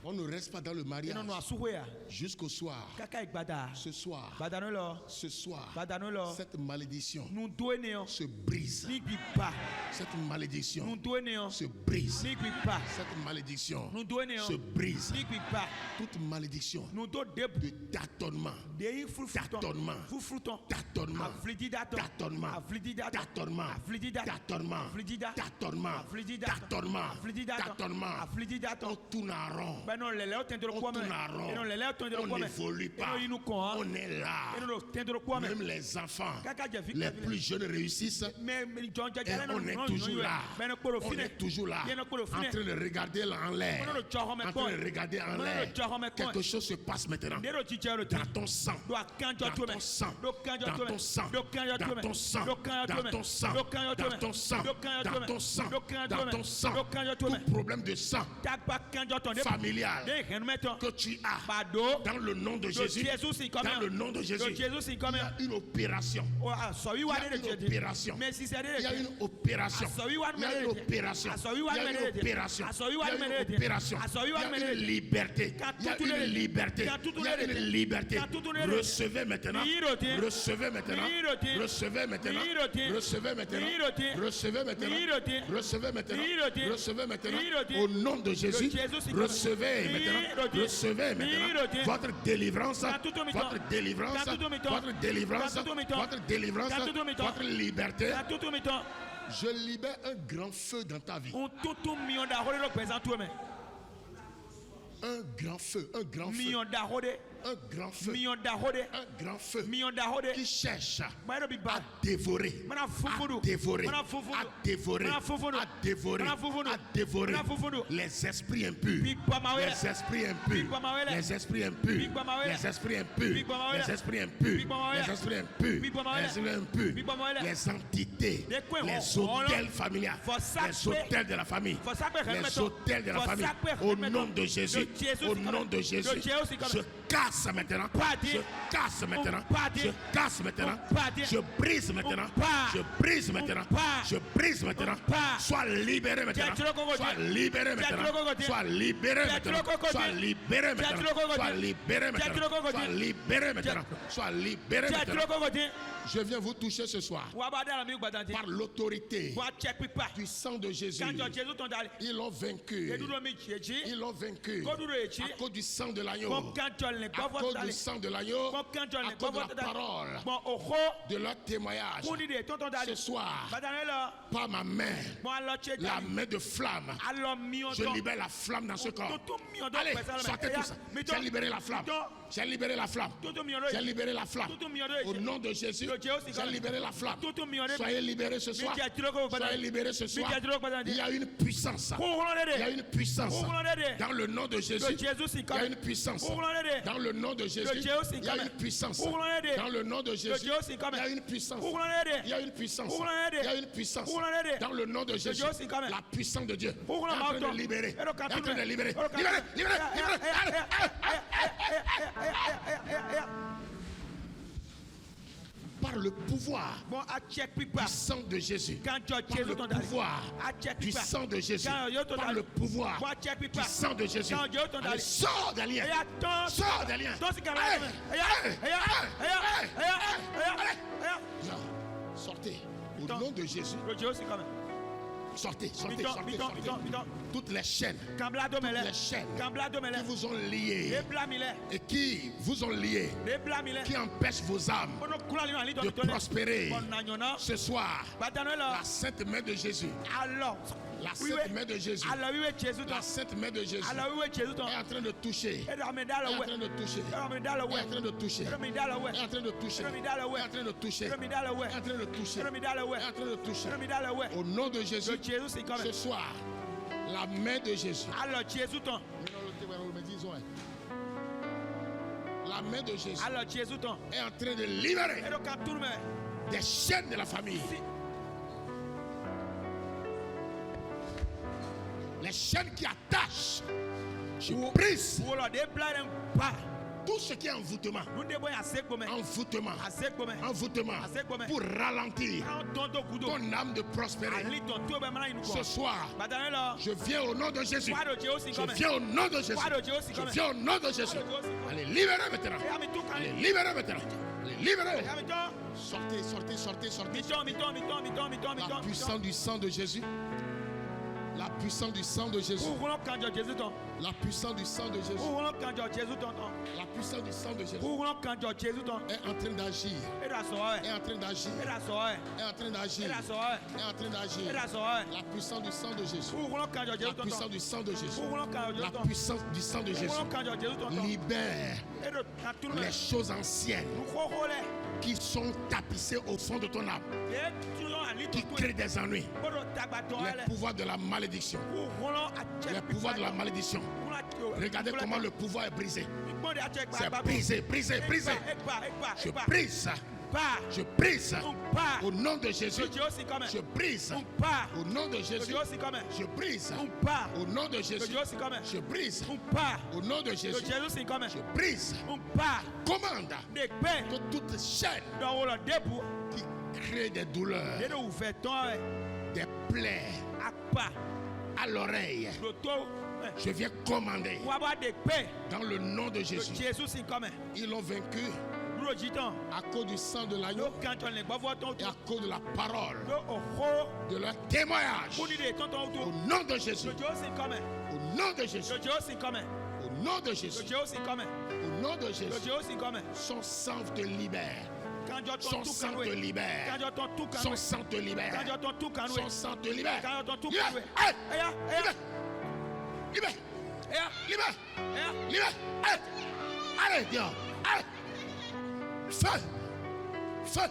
On ne reste pas dans le mariage jusqu'au soir. Ce soir, cette malédiction se brise. Cette malédiction se brise. Cette malédiction se brise. Toute malédiction de tâtonnement, on tourne en rond. On n'évolue pas. On est là. Même les enfants, les plus jeunes réussissent. Et on est toujours là. On est toujours là. En train de regarder en l'air. En train de regarder en l'air. Quelque chose se passe maintenant. Dans ton sang. Dans ton sang. Dans ton sang. Dans ton sang. Dans ton sang. Dans ton sang. Dans ton sang. Dans ton sang. Tout problème de sang familial que tu as dans le nom de Jésus. Dans le nom de Jésus. Il y a une opération. Il y a une opération. Il y a une opération. Il y a une opération. Il y a une opération. Il y a une opération. Il y a une liberté. Il y a une liberté. Il y a une liberté. Recevez maintenant. Recevez maintenant. Recevez maintenant. Recevez maintenant. Recevez maintenant. Recevez maintenant. Recevez maintenant. Au nom de Jésus. Recevez maintenant. Recevez maintenant. Votre délivrance. Votre délivrance. Votre délivrance. Votre délivrance. Votre liberté. Je libère un grand feu dans ta vie. Un grand feu, un grand feu. Un grand feu, un grand feu qui cherche à dévorer, à dévorer, à dévorer, à dévorer, à dévorer les esprits impurs, les esprits impurs, les esprits impurs, les esprits impurs, les esprits impurs, les esprits impurs, les esprits impurs, les entités, les hôtels familiaux, les hôtels de la famille, les hôtels de la famille, au nom de Jésus, au nom de Jésus, je casse maintenant, je casse maintenant, je casse maintenant, je brise maintenant, je brise maintenant, je brise maintenant, sois libéré maintenant, sois libéré maintenant, sois libéré maintenant, sois libéré maintenant, sois libéré maintenant, sois libéré maintenant, sois libéré maintenant. Je viens vous toucher ce soir par l'autorité du sang de Jésus. Ils l'ont vaincu. Ils l'ont vaincu à cause du sang de l'agneau, à cause du sang de l'agneau, à cause de la parole, de leur témoignage. Ce soir, par ma main, la main de flamme, je libère la flamme dans ce corps. Allez, sortez tout ça. J'ai libéré la flamme. J'ai libéré la flamme. J'ai libéré la flamme. Au nom de Jésus, j'ai libéré la flamme. Soyez libérés ce soir. Soyez libérés ce soir. Il y a une puissance. Il y a une puissance. Dans le nom de Jésus, il y a une puissance. Dans le nom de Jésus, il y a une puissance. Dans le nom de Jésus, il y a une puissance. Il y a une puissance. Il y a une puissance. Dans le nom de Jésus, la puissance de Dieu est en train de libérer. Est en train de libérer. Libérez, libérez, libérez. Par le pouvoir du sang de Jésus, par le pouvoir du sang de Jésus, par le pouvoir du sang de Jésus, allez, sors des liens, sors des liens, sortez, au nom de Jésus. Sortez, sortez, sortez, sortez. Toutes les chaînes qui vous ont liés et qui vous ont liés, qui empêchent vos âmes de prospérer. Ce soir, la sainte main de Jésus, la sainte main de Jésus, la sainte main de Jésus est en train de toucher, est en train de toucher, est en train de toucher, est en train de toucher, est en train de toucher, est en train de toucher, est en train de toucher. Au nom de Jésus, ce soir, la main de Jésus, la main de Jésus est en train de libérer des chaînes de la famille. Les chaînes qui attachent, je brise. Tout ce qui est envoûtement, pour ralentir ton âme de prospérer. Ce soir, je viens au nom de Jésus. Je viens au nom de Jésus. Je viens au nom de Jésus. Allez, libérez maintenant. Allez, libérez maintenant. Allez, libérez. Sortez, sortez, sortez, sortez. La puissance du sang de Jésus. La puissance du sang de Jésus. La puissance du sang de Jésus. La puissance du sang de Jésus est en train d'agir. Est en train d'agir. Est en train d'agir. Est en train d'agir. La puissance du sang de Jésus. La puissance du sang de Jésus. La puissance du sang de Jésus libère les choses anciennes qui sont tapissées au fond de ton âme, qui créent des ennuis. Les pouvoirs de la malédiction. Les pouvoirs de la malédiction. Regardez comment le pouvoir est brisé. C'est brisé, brisé, brisé. Je brise ça. Je brise au nom de Jésus. Je brise au nom de Jésus. Je brise au nom de Jésus. Je brise au nom de Jésus. Je brise. Commande que toute chaîne qui crée des douleurs, des plaies à l'oreille, je viens commander dans le nom de Jésus. Ils l'ont vaincu à cause du sang de l'agneau et à cause de la parole de leur témoignage. Au nom de Jésus. Au nom de Jésus. Au nom de Jésus. Au nom de Jésus. Son sang te libère. Son sang te libère. Son sang te libère. Son sang te libère. Libère. Libère. Libère. Allez, Dieu. Allez. Feu. Feu.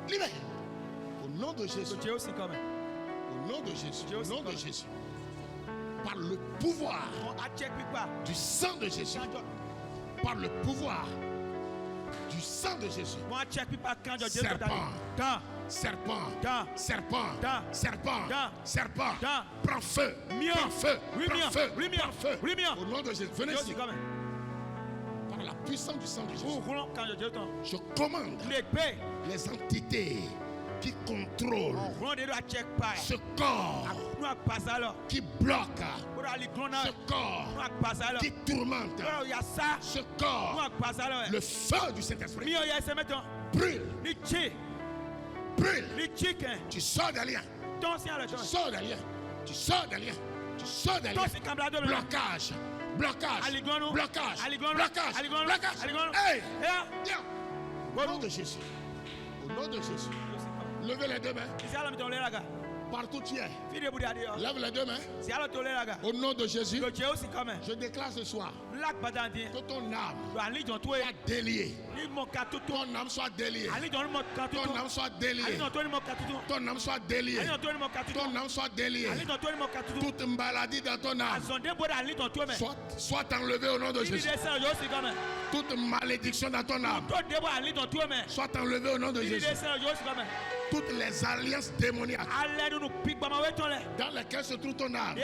Libère. Au nom de Jésus. Au nom de Jésus. Au nom de Jésus. Par le pouvoir du sang de Jésus. Par le pouvoir du sang de Jésus. Serpent. Serpent. Serpent. Serpent. Serpent. Prends feu. Prends feu. Prends feu. Prends feu. Au nom de Jésus. Venez ici. Par la puissance du sang de Jésus. Je commande les entités qui contrôlent ce corps, qui bloque ce corps, qui tourmente ce corps. Le feu du Saint-Esprit brûle. Brûle. Tu sors des liens. Tu sors des liens. Tu sors des liens. Tu sors des liens. Blocage. Blocage. Blocage. Blocage. Blocage. Hey! Viens. Au nom de Jésus. Au nom de Jésus. Levez les deux mains. Partout tu es. Lève les deux mains. Au nom de Jésus. Je déclare ce soir que ton âme soit déliée. Ton âme soit déliée. Ton âme soit déliée. Ton âme soit déliée. Ton âme soit déliée. Toute maladie dans ton âme soit enlevée au nom de Jésus. Toute malédiction dans ton âme soit enlevée au nom de Jésus. Toutes les alliances démoniaques dans lesquelles se trouve ton âme,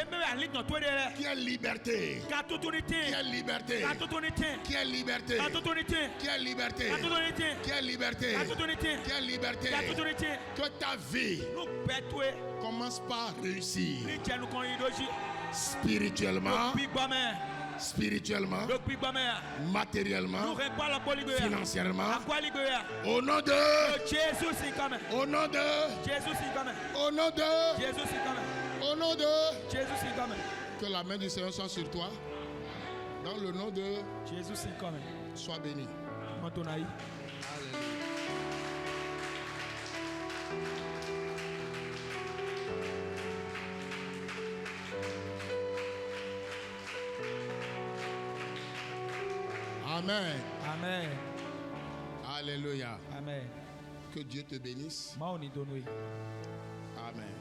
qui est liberté, qui est liberté, qui est liberté, qui est liberté, qui est liberté, qui est liberté, que ta vie commence par réussir spirituellement, spirituellement, matériellement, financièrement. Au nom de Jésus, au nom de Jésus, au nom de Jésus, au nom de Jésus, que la main du Seigneur soit sur toi. Dans le nom de Jésus, sois béni. Amen. Amen. Alléluia. Amen. Que Dieu te bénisse. Amen.